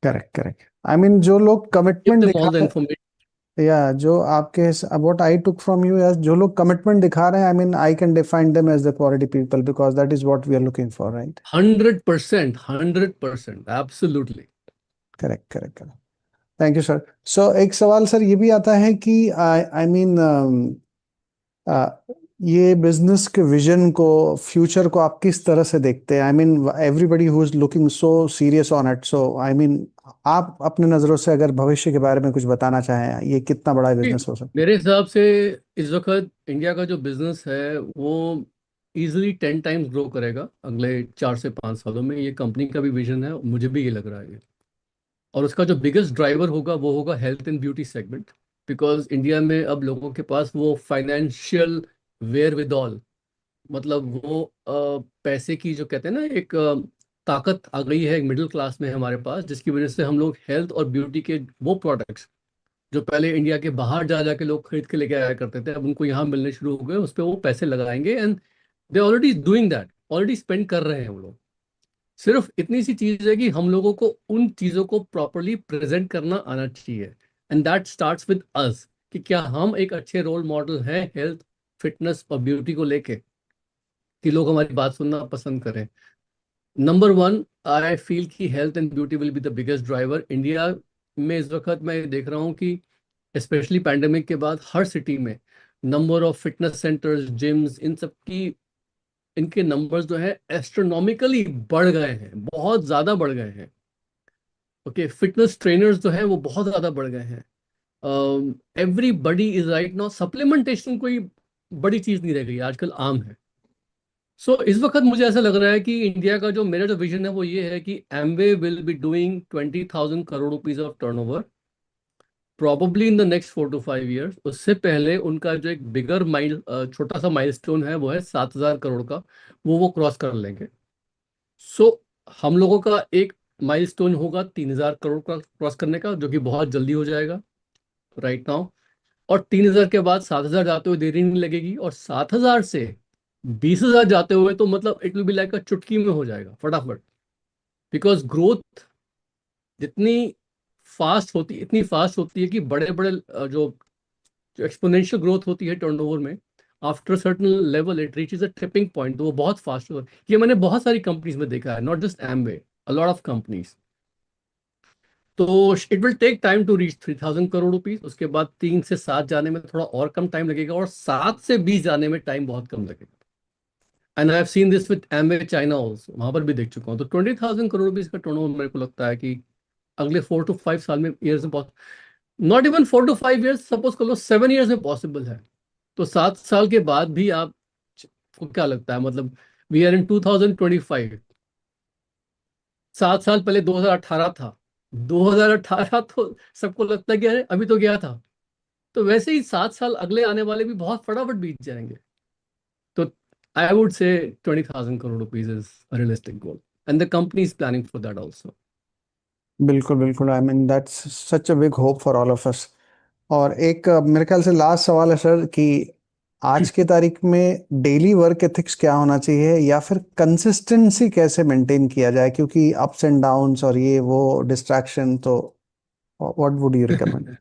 Correct correct. I mean जो लोग give commitment them दिखा all the रहे, information. या जो आपके, what I took from you as, जो लोग commitment दिखा रहे हैं, I mean I can define them as the quality people, because that is what we are looking for, right? 100%, 100%, absolutely. Correct correct correct. Thank you sir. So एक सवाल sir ये भी आता है कि आई आई मीन ये business के vision को, फ्यूचर को आप किस तरह से देखते हैं? I mean everybody who is looking so serious on it, so I mean आप अपने नज़रों से अगर भविष्य के बारे में कुछ बताना चाहें, ये कितना बड़ा बिजनेस हो सकता मेरे हिसाब से इस वक्त इंडिया का जो बिजनेस है वो इजीली 10 टाइम्स ग्रो करेगा अगले 4 से 5 सालों में। ये कंपनी का भी विजन है, मुझे भी ये लग रहा है। और उसका जो बिगेस्ट ड्राइवर होगा वो होगा health and beauty segment, because India में अब लोगों के पास वो फाइनेंशियल वेयर विद ऑल, मतलब वो पैसे की जो कहते हैं ना एक ताकत आ गई है एक मिडिल क्लास में हमारे पास, जिसकी वजह से हम लोग हेल्थ और ब्यूटी के वो प्रोडक्ट्स जो पहले इंडिया के बाहर जा जाके लोग खरीद के लेके आया करते थे, अब उनको यहाँ मिलने शुरू हो गए, उस पर वो पैसे लगाएंगे। And they already doing that, already spend कर रहे हैं वो लोग। सिर्फ इतनी सी चीज है कि हम लोगों को उन चीजों को प्रॉपरली प्रेजेंट करना आना चाहिए। And that starts with us, कि क्या हम एक अच्छे रोल मॉडल हैं हेल्थ, फिटनेस और ब्यूटी को लेके, कि लोग हमारी बात सुनना पसंद करें। नंबर वन, आई फील कि health and beauty will be the biggest driver India में। इस वक्त मैं ये देख रहा हूँ कि स्पेशली पैंडेमिक के बाद हर सिटी में number of fitness centres, gyms, इन सब की इनके नंबर्स जो है एस्ट्रोनॉमिकली बढ़ गए हैं, बहुत ज़्यादा बढ़ गए हैं। ओके, फिटनेस ट्रेनर्स जो है वो बहुत ज़्यादा बढ़ गए हैं। Everybody is right now, supplementation कोई बड़ी चीज़ नहीं रह गई आजकल, आम है। सो इस वक्त मुझे ऐसा लग रहा है कि इंडिया का जो मेरा जो विजन है वो ये है कि Amway will be doing 20,000 crore rupees of turnover probably in the next 4 to 5 years। उससे पहले उनका जो एक बिगर माइल छोटा सा माइलस्टोन है वो है 7,000 करोड़ का, वो क्रॉस कर लेंगे। सो हम लोगों का एक माइलस्टोन होगा 3,000 करोड़ का क्रॉस करने का, जो कि बहुत जल्दी हो जाएगा राइट नाउ। और 3,000 के बाद 7,000 जाते हुए देरी नहीं लगेगी, और 7,000 से 20,000 जाते हुए तो मतलब इट विल बी लाइक चुटकी में हो जाएगा फटाफट। बिकॉज ग्रोथ जितनी फास्ट होती, इतनी फास्ट होती है कि बड़े बड़े जो एक्सपोनेंशियल ग्रोथ होती है टर्नओवर में, after certain level it reaches a tripping point, तो वो बहुत फास्ट होता है। ये मैंने बहुत सारी कंपनीज में देखा है, not just Amway, a lot of companies. तो it will take time to reach 3,000 crore rupees. उसके बाद 3 से 7 जाने में थोड़ा और कम टाइम लगेगा, और 7 से 20 जाने में टाइम बहुत कम लगेगा। And I have seen this with Amway China also, वहां पर भी देख चुका हूँ। तो 20,000 करोड़ रुपीज का टर्नओवर मेरे को लगता है कि अगले 4 to 5 साल में, ईयर्स में, not even 4 to 5 years, suppose कर लो 7 years में पॉसिबल है। तो 7 साल के बाद भी आप को क्या लगता है, मतलब वी आर इन 2025, 7 साल पहले 2018 था। 2018 तो सबको लगता है कि अरे अभी तो गया था। तो वैसे ही 7 साल अगले आने वाले भी बहुत फटाफट बीत जाएंगे। तो आई वुड से 20,000 crore rupees is realistic goal, and the company is planning for that also. बिल्कुल बिल्कुल। I mean that's such a big hope for all of us. और एक मेरे ख्याल से लास्ट सवाल है सर कि आज की तारीख में डेली वर्क एथिक्स क्या होना चाहिए, या फिर कंसिस्टेंसी कैसे मेंटेन किया जाए, क्योंकि अप्स एंड डाउन्स और ये वो डिस्ट्रैक्शन, तो व्हाट वुड यू रिकमेंड?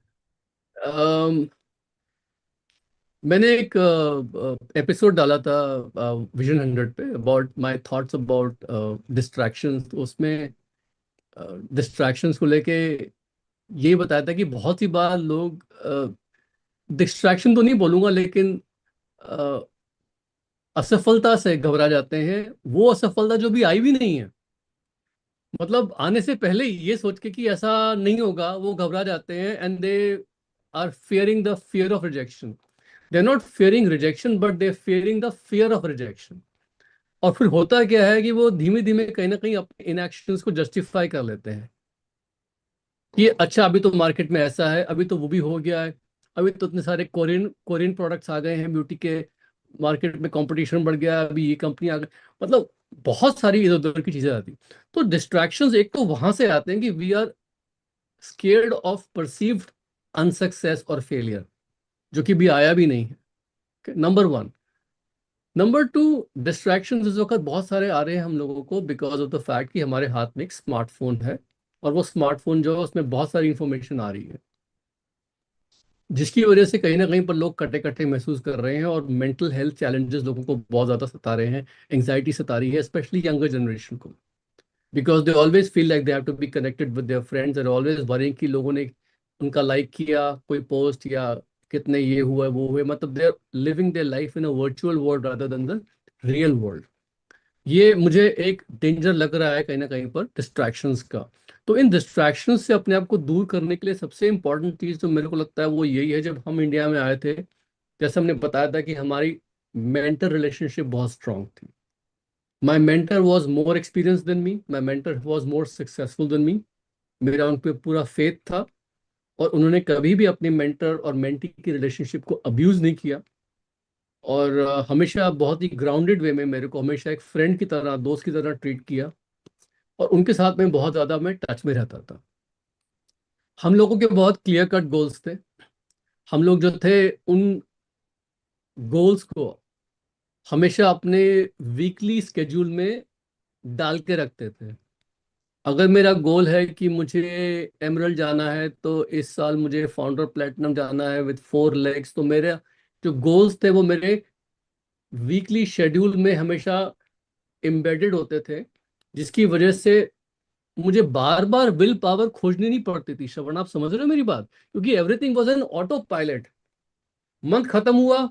मैंने एक एपिसोड डाला था विजन 100 पे, about my thoughts about distractions. तो उसमें डिस्ट्रैक्शंस को लेके ये बताया था कि बहुत सी बार लोग डिस्ट्रैक्शन तो नहीं बोलूंगा, लेकिन अ, असफलता से घबरा जाते हैं। वो असफलता जो भी आई भी नहीं है, मतलब आने से पहले ही ये सोच के कि ऐसा नहीं होगा, वो घबरा जाते हैं। And they are fearing the fear of rejection. They are not fearing rejection, but they are fearing the fear of rejection. और फिर होता क्या है कि वो धीमे धीमे कहीं ना कहीं अपने इनएक्शंस को जस्टिफाई कर लेते हैं कि अच्छा अभी तो मार्केट में ऐसा है, अभी तो वो भी हो गया है, अभी तो इतने सारे कोरियन कोरियन प्रोडक्ट्स आ गए हैं ब्यूटी के, मार्केट में कंपटीशन बढ़ गया है, अभी ये कंपनी आ गई, मतलब बहुत सारी इधर उधर की चीजें आती। तो डिस्ट्रैक्शंस एक तो वहां से आते हैं कि we are scared of perceived unsuccess और फेलियर, जो कि भी आया भी नहीं है, number one. Number two, distraction इस वक्त बहुत सारे आ रहे हैं हम लोगों को बिकॉज ऑफ द फैक्ट कि हमारे हाथ में एक स्मार्टफोन है, और वो स्मार्टफोन जो है उसमें बहुत सारी इंफॉर्मेशन आ रही है, जिसकी वजह से कहीं ना कहीं पर लोग कटे कटे महसूस कर रहे हैं, और मेंटल हेल्थ चैलेंजेस लोगों को बहुत ज़्यादा सता रहे हैं। एंग्जाइटी सता रही है स्पेशली यंगर जनरेशन को, because they always feel like they have to be connected with their friends, and always worrying कि लोगों ने उनका लाइक किया कोई पोस्ट, या कितने ये हुआ वो हुए, मतलब they are living their life in a virtual world rather than the real world. ये मुझे एक डेंजर लग रहा है कहीं ना कहीं पर डिस्ट्रैक्शंस का। तो इन डिस्ट्रैक्शंस से अपने आप को दूर करने के लिए सबसे इंपॉर्टेंट चीज़ जो मेरे को लगता है वो यही है, जब हम इंडिया में आए थे, जैसे हमने बताया था कि हमारी मेंटर रिलेशनशिप बहुत स्ट्रांग थी। My mentor was more experience than me, my mentor was more successful than me. मेरा उन पर पूरा फेथ था, और उन्होंने कभी भी अपने मेंटर और मेंटी की रिलेशनशिप को अब्यूज नहीं किया, और हमेशा बहुत ही ग्राउंडेड वे में मेरे को हमेशा एक फ्रेंड की तरह, दोस्त की तरह ट्रीट किया, और उनके साथ में बहुत ज़्यादा मैं टच में रहता था। हम लोगों के बहुत क्लियर कट गोल्स थे। हम लोग जो थे उन गोल्स को हमेशा अपने वीकली स्केड्यूल में डाल के रखते थे। अगर मेरा गोल है कि मुझे एमरल्ड जाना है, तो इस साल मुझे फाउंडर प्लेटिनम जाना है विद 4 लेग्स, तो मेरे जो गोल्स थे वो मेरे वीकली शेड्यूल में हमेशा एम्बेडेड होते थे, जिसकी वजह से मुझे बार बार विल पावर खोजनी नहीं पड़ती थी। श्रवण, आप समझ रहे हो मेरी बात? क्योंकि everything was an auto pilot. Month खत्म हुआ,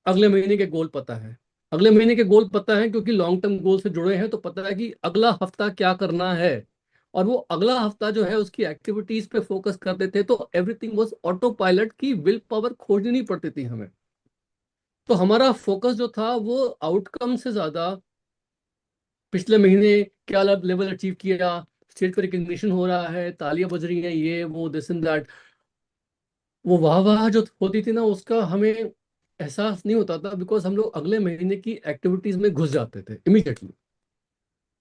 अगले महीने के गोल पता है। अगले महीने के गोल पता है क्योंकि लॉन्ग टर्म गोल से जुड़े हैं, तो पता है कि अगला हफ्ता क्या करना है, और वो अगला हफ्ता जो है उसकी एक्टिविटीज पे फोकस करते थे, तो एवरीथिंग वाज ऑटो पायलट की विल पावर खोजनी नहीं पड़ती थी हमें। तो हमारा फोकस जो था वो आउटकम से ज्यादा, पिछले महीने क्या लेवल अचीव किया, स्टेज पर रिकग्निशन हो रहा है, तालियां बज रही हैं, ये वो दिस एंड दैट, वो वाह वाह जो होती थी ना, उसका हमें एहसास नहीं होता था, बिकॉज हम लोग अगले महीने की एक्टिविटीज में घुस जाते थे इमीडिएटली,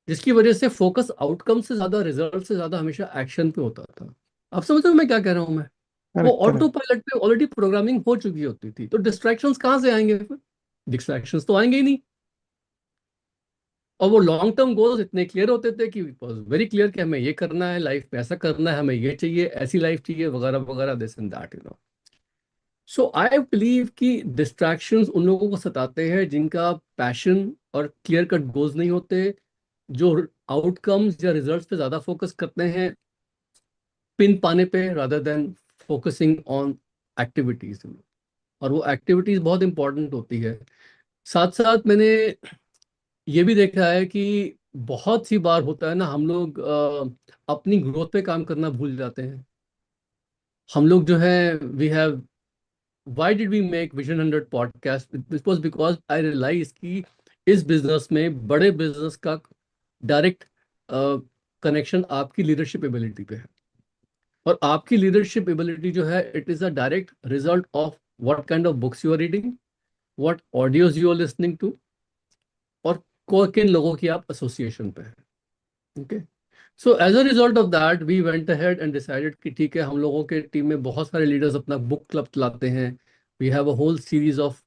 जिसकी वजह से फोकस आउटकम से ज्यादा, रिजल्ट से ज्यादा हमेशा एक्शन पे होता था। आप समझ रहे हो मैं क्या कह रहा हूँ मैं? वो करेक्ट ऑटो करेक्ट। पायलट पे ऑलरेडी प्रोग्रामिंग हो चुकी होती थी, तो डिस्ट्रैक्शंस कहाँ से आएंगे फिर? डिस्ट्रैक्शंस तो आएंगे ही नहीं। और वो लॉन्ग टर्म गोल्स इतने क्लियर होते थे कि वॉज वेरी क्लियर कि हमें ये करना है लाइफ में, ऐसा करना है, हमें ये चाहिए, ऐसी लाइफ चाहिए, वगैरह वगैरह, this and that, so I believe कि डिस्ट्रैक्शंस उन लोगों को सताते हैं जिनका पैशन और क्लियर कट गोल्स नहीं होते, जो आउटकम्स या रिजल्ट्स पे ज्यादा फोकस करते हैं पिन पाने पे, rather than focusing on activities. और वो एक्टिविटीज बहुत इंपॉर्टेंट होती है। साथ साथ मैंने ये भी देखा है कि बहुत सी बार होता है ना, हम लोग अपनी ग्रोथ पे काम करना भूल जाते हैं। हम लोग जो है, we have, why did we make Vision 100 podcast? This was because I realized कि इस बिजनेस में, बड़े बिजनेस का डायरेक्ट कनेक्शन आपकी लीडरशिप एबिलिटी पे है, और आपकी लीडरशिप एबिलिटी जो है, it is a direct result of what kind of books you are reading, what audios you are listening to, और किन लोगों की आप एसोसिएशन पे है। Okay, so as a result of that we went ahead and decided कि ठीक है, हम लोगों के टीम में बहुत सारे लीडर्स अपना बुक क्लब चलाते हैं। We have a whole series of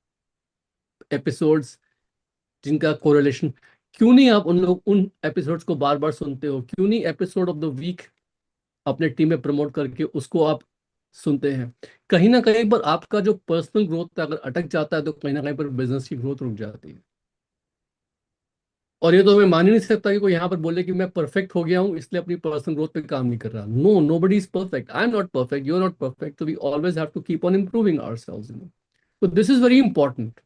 episodes जिनका कोरिलेशन, क्यों नहीं आप उन लोग उन एपिसोड्स को बार बार सुनते हो? क्यों नहीं एपिसोड ऑफ द वीक अपने टीम में प्रमोट करके उसको आप सुनते हैं? कहीं ना कहीं पर आपका जो पर्सनल ग्रोथ अगर अटक जाता है, तो कहीं ना कहीं पर बिजनेस की ग्रोथ रुक जाती है। और ये तो मैं मान ही नहीं सकता कि कोई यहाँ पर बोले कि मैं परफेक्ट हो गया हूँ इसलिए अपनी पर्सनल ग्रोथ पे काम नहीं कर रहा। No, nobody is perfect, I am not perfect, you are not perfect, तो we always have to keep on improving ourselves, तो दिस इज वेरी इंपॉर्टेंट।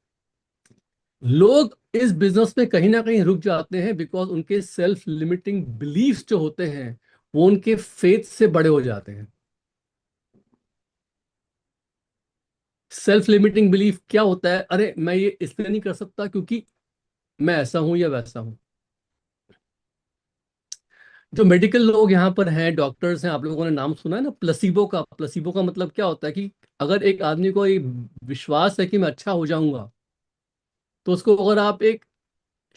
लोग इस बिजनेस में कहीं ना कहीं रुक जाते हैं बिकॉज उनके सेल्फ लिमिटिंग बिलीफ्स जो होते हैं वो उनके फेथ से बड़े हो जाते हैं। सेल्फ लिमिटिंग बिलीफ क्या होता है? अरे मैं ये इसलिए नहीं कर सकता क्योंकि मैं ऐसा हूं या वैसा हूं। जो मेडिकल लोग यहाँ पर हैं, डॉक्टर्स हैं, आप लोगों ने नाम सुना है ना प्लसीबो का? प्लसीबो का मतलब क्या होता है कि अगर एक आदमी को ये विश्वास है कि मैं अच्छा हो जाऊंगा, तो उसको अगर आप एक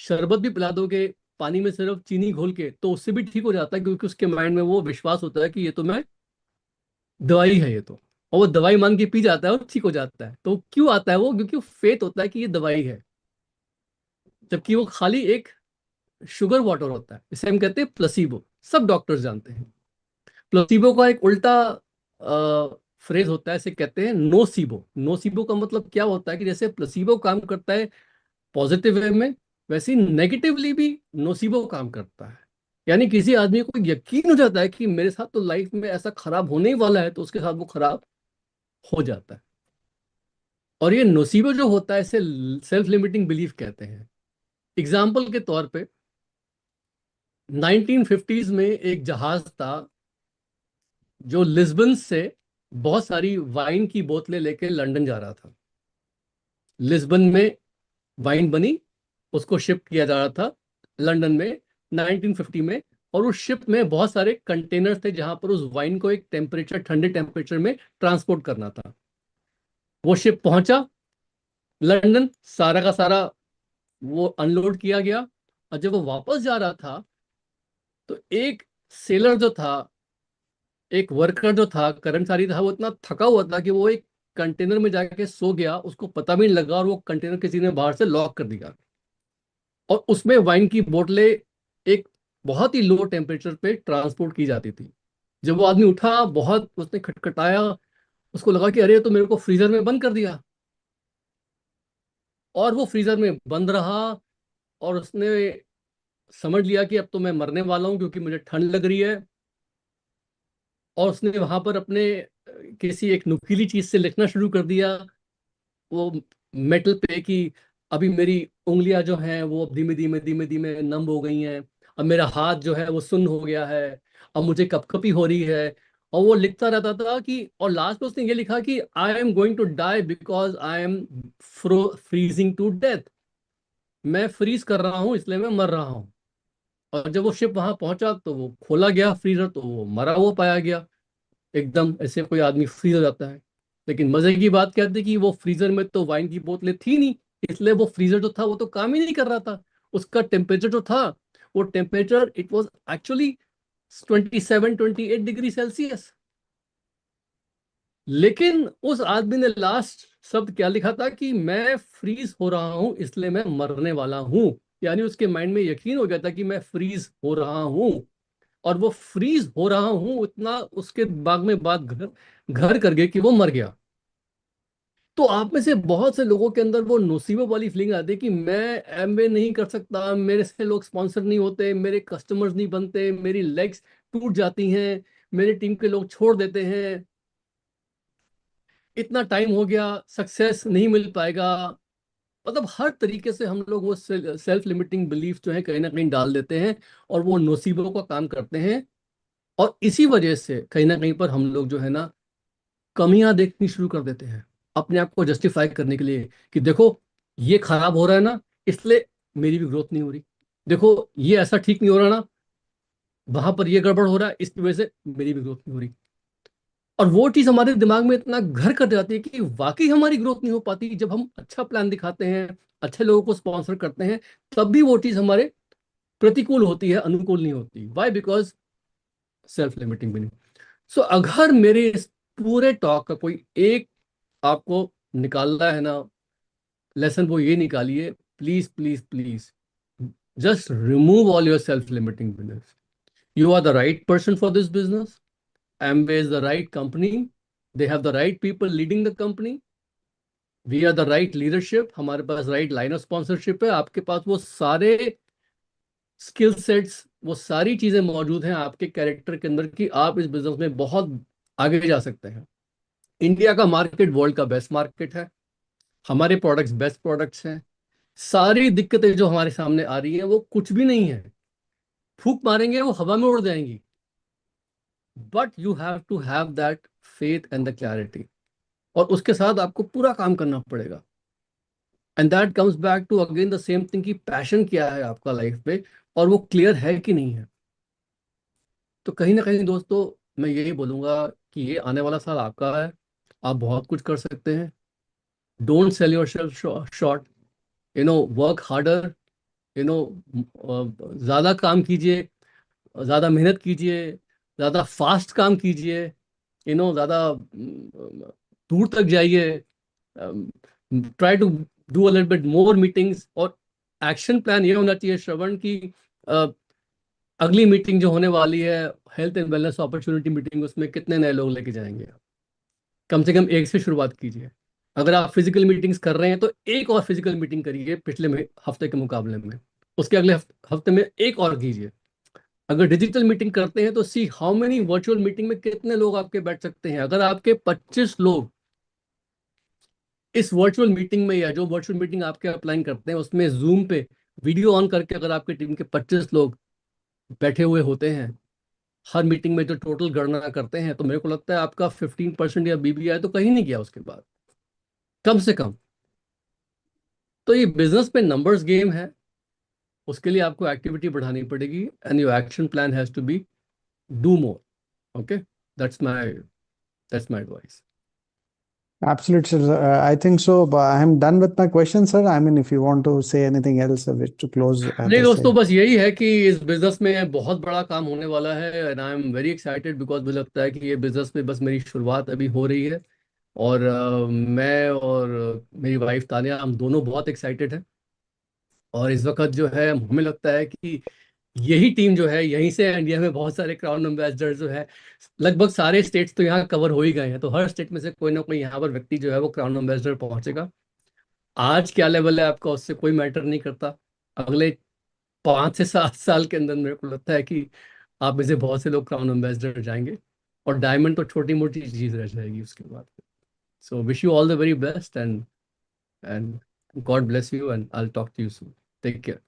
शरबत भी पिला दोगे पानी में सिर्फ चीनी घोल के, तो उससे भी ठीक हो जाता है, क्योंकि उसके माइंड में वो विश्वास होता है कि ये तो मैं, दवाई है ये तो, और वो दवाई मांग के पी जाता है और ठीक हो जाता है। तो क्यों आता है वो? क्योंकि फेथ होता है कि ये दवाई है, जबकि वो खाली एक शुगर वाटर होता है। इसे हम कहते हैं प्लसीबो। सब डॉक्टर्स जानते हैं। प्लसीबो का एक उल्टा फ्रेज होता है, इसे कहते हैं नोसीबो। नोसीबो का मतलब क्या होता है कि जैसे प्लसीबो काम करता है पॉजिटिव वे में, वैसे ही नेगेटिवली भी नोसीबो काम करता है। यानी किसी आदमी को यकीन हो जाता है कि मेरे साथ तो लाइफ में ऐसा खराब होने ही वाला है, तो उसके साथ वो खराब हो जाता है। और ये नोसीबो जो होता है इसे सेल्फ लिमिटिंग बिलीफ कहते हैं। एग्जाम्पल के तौर पे 1950s में एक जहाज था जो लिस्बन से बहुत सारी वाइन की बोतलें लेके लंदन जा रहा था। लिस्बन में वाइन बनी, उसको शिप किया जा रहा था लंदन में 1950 में। और उस शिप में बहुत सारे कंटेनर थे जहां पर उस वाइन को एक टेम्परेचर, ठंडे टेम्परेचर में ट्रांसपोर्ट करना था। वो शिप पहुंचा लंदन, सारा का सारा वो अनलोड किया गया। और जब वो वापस जा रहा था तो एक सेलर जो था, एक वर्कर जो था, कर्मचारी था, वो इतना थका हुआ था कि वो एक कंटेनर में जाके सो गया, उसको पता भी नहीं लगा, और वो कंटेनर किसी ने बाहर से लॉक कर दिया। और उसमें वाइन की बोतलें एक बहुत ही लो टेम्परेचर पे ट्रांसपोर्ट की जाती थी। जब वो आदमी उठा, बहुत उसने खटखटाया, उसको लगा कि अरे ये तो मेरे को फ्रीजर में बंद कर दिया। और वो फ्रीजर में बंद रहा, और उसने समझ लिया कि अब तो मैं मरने वाला हूँ क्योंकि मुझे ठंड लग रही है। और उसने वहां पर अपने किसी एक नुकीली चीज से लिखना शुरू कर दिया, वो मेटल पे, कि अभी मेरी उंगलियां जो हैं वो अब धीमे धीमे धीमे धीमे नम हो गई हैं। अब मेरा हाथ जो है वो सुन्न हो गया है। अब मुझे कपकपी हो रही है। और वो लिखता रहता था कि, और लास्ट में उसने ये लिखा कि I am going to die because I am freezing to death. मैं फ्रीज कर रहा हूँ इसलिए मैं मर रहा हूँ। और जब वो शिप वहां पहुंचा तो वो खोला गया फ्रीजर, तो वो मरा हुआ पाया गया। एकदम ऐसे कोई आदमी फ्रीज हो जाता है। लेकिन मजे की बात क्या थी कि वो फ्रीजर में तो वाइन की बोतलें थी नहीं, इसलिए वो फ्रीजर जो था वो तो काम ही नहीं कर रहा था। उसका टेम्परेचर जो था, वो temperature it was actually 27-28 degree Celsius. लेकिन उस आदमी ने लास्ट शब्द क्या लिखा था कि मैं फ्रीज हो रहा हूं इसलिए मैं मरने वाला हूं। यानी उसके माइंड में यकीन हो गया था कि मैं फ्रीज हो रहा हूं। और वो फ्रीज हो रहा हूं इतना उसके दिमाग में बात घर घर कर गई कि वो मर गया। तो आप में से बहुत से लोगों के अंदर वो नोसीबो वाली फीलिंग आती है कि मैं एमवे नहीं कर सकता, मेरे से लोग स्पॉन्सर नहीं होते, मेरे कस्टमर्स नहीं बनते, मेरी लेग्स टूट जाती हैं, मेरी टीम के लोग छोड़ देते हैं, इतना टाइम हो गया, सक्सेस नहीं मिल पाएगा। मतलब हर तरीके से हम लोग वो सेल्फ लिमिटिंग बिलीफ जो है कहीं ना कहीं डाल देते हैं, और वो नोसीबो का काम करते हैं। और इसी वजह से कहीं ना कहीं पर हम लोग जो है ना कमियां देखनी शुरू कर देते हैं, अपने आप को जस्टिफाई करने के लिए कि देखो ये खराब हो रहा है ना, इसलिए मेरी भी ग्रोथ नहीं हो रही। देखो ये ऐसा ठीक नहीं हो रहा ना, वहां पर ये गड़बड़ हो रहा है, इसकी वजह से मेरी भी ग्रोथ नहीं हो रही। और वो चीज हमारे दिमाग में इतना घर कर जाती है कि वाकई हमारी ग्रोथ नहीं हो पाती। जब हम अच्छा प्लान दिखाते हैं, अच्छे लोगों को स्पॉन्सर करते हैं, तब भी वो चीज हमारे प्रतिकूल होती है, अनुकूल नहीं होती। Why? Because self limiting belief. So अगर मेरे इस पूरे टॉक का कोई एक आपको निकालना है ना लेसन, वो ये निकालिए, please please please, just remove all your self limiting belief. You are the right person for this business. Amway is the right company. They have the right people leading the company. We are the right leadership. हमारे पास right line of sponsorship है। आपके पास वो सारे skill sets, वो सारी चीजें मौजूद हैं आपके कैरेक्टर के अंदर कि आप इस बिजनेस में बहुत आगे जा सकते हैं। इंडिया का मार्केट वर्ल्ड का बेस्ट मार्केट है। हमारे प्रोडक्ट्स बेस्ट प्रोडक्ट्स हैं। सारी दिक्कतें जो हमारे सामने आ रही हैं वो कुछ भी नहीं है, फूक मारेंगे वो हवा में उड़ जाएंगी। But you have to have that faith and the clarity, और उसके साथ आपको पूरा काम करना पड़ेगा। And that comes back to again the same thing कि पैशन क्या है आपका लाइफ पे, और वो क्लियर है कि नहीं है। तो कहीं ना कहीं दोस्तों, मैं यही बोलूंगा कि ये आने वाला साल आपका है। आप बहुत कुछ कर सकते हैं। Don't sell your self short. Work harder. You know ज़्यादा काम कीजिए, ज़्यादा मेहनत कीजिए, ज़्यादा फास्ट काम कीजिए। ज़्यादा दूर तक जाइए, try to do a little bit more meetings. और एक्शन प्लान ये होना चाहिए श्रवण की, अ, अगली मीटिंग जो होने वाली है, health and wellness opportunity meeting, उसमें कितने नए लोग लेके जाएंगे आप? कम से कम एक से शुरुआत कीजिए। अगर आप फिजिकल मीटिंग्स कर रहे हैं तो एक और फिजिकल मीटिंग करिए पिछले हफ्ते के मुकाबले में, उसके अगले हफ्ते में एक और कीजिए। अगर डिजिटल मीटिंग करते हैं तो see how many virtual meeting में कितने लोग आपके बैठ सकते हैं। अगर आपके 25 लोग इस वर्चुअल मीटिंग में, या जो वर्चुअल मीटिंग आपके अप्लाई करते हैं उसमें जूम पे वीडियो ऑन करके अगर आपकी टीम के 25 लोग बैठे हुए होते हैं, हर मीटिंग में जो टोटल गणना करते हैं, तो मेरे को लगता है आपका 15% या बीबीआई तो कहीं नहीं गया उसके बाद, कम से कम। तो ये बिजनेस पे नंबर्स गेम है, उसके लिए आपको एक्टिविटी बढ़ानी पड़ेगी, and your action plan has to be do more. Okay, that's my that's my advice. Absolutely, sir. I think so. But I am done with my question, sir. I mean, if you want to say anything else with to close नहीं this. दोस्तों, बस यही है कि इस business में बहुत बड़ा काम होने वाला है, and I am very excited because मुझे लगता है कि ये बिजनेस में बस मेरी शुरुआत अभी हो रही है। और मैं और मेरी वाइफ तानिया, हम दोनों बहुत एक्साइटेड हैं। और इस वक्त जो है हमें लगता है कि यही टीम जो है, यहीं से इंडिया में बहुत सारे क्राउन एम्बेसडर जो है, लगभग सारे स्टेट्स तो यहाँ कवर हो ही गए हैं, तो हर स्टेट में से कोई ना कोई यहाँ पर व्यक्ति जो है वो क्राउन एम्बेसडर पहुंचेगा। आज क्या लेवल है आपका उससे कोई मैटर नहीं करता। अगले 5 से 7 साल के अंदर मेरे को लगता है कि आप में से बहुत से लोग क्राउन एम्बेसडर जाएंगे, और डायमंड तो छोटी मोटी चीज रह जाएगी उसके बाद। So wish you all the very best, and God bless you, and I will talk to you soon. Take care.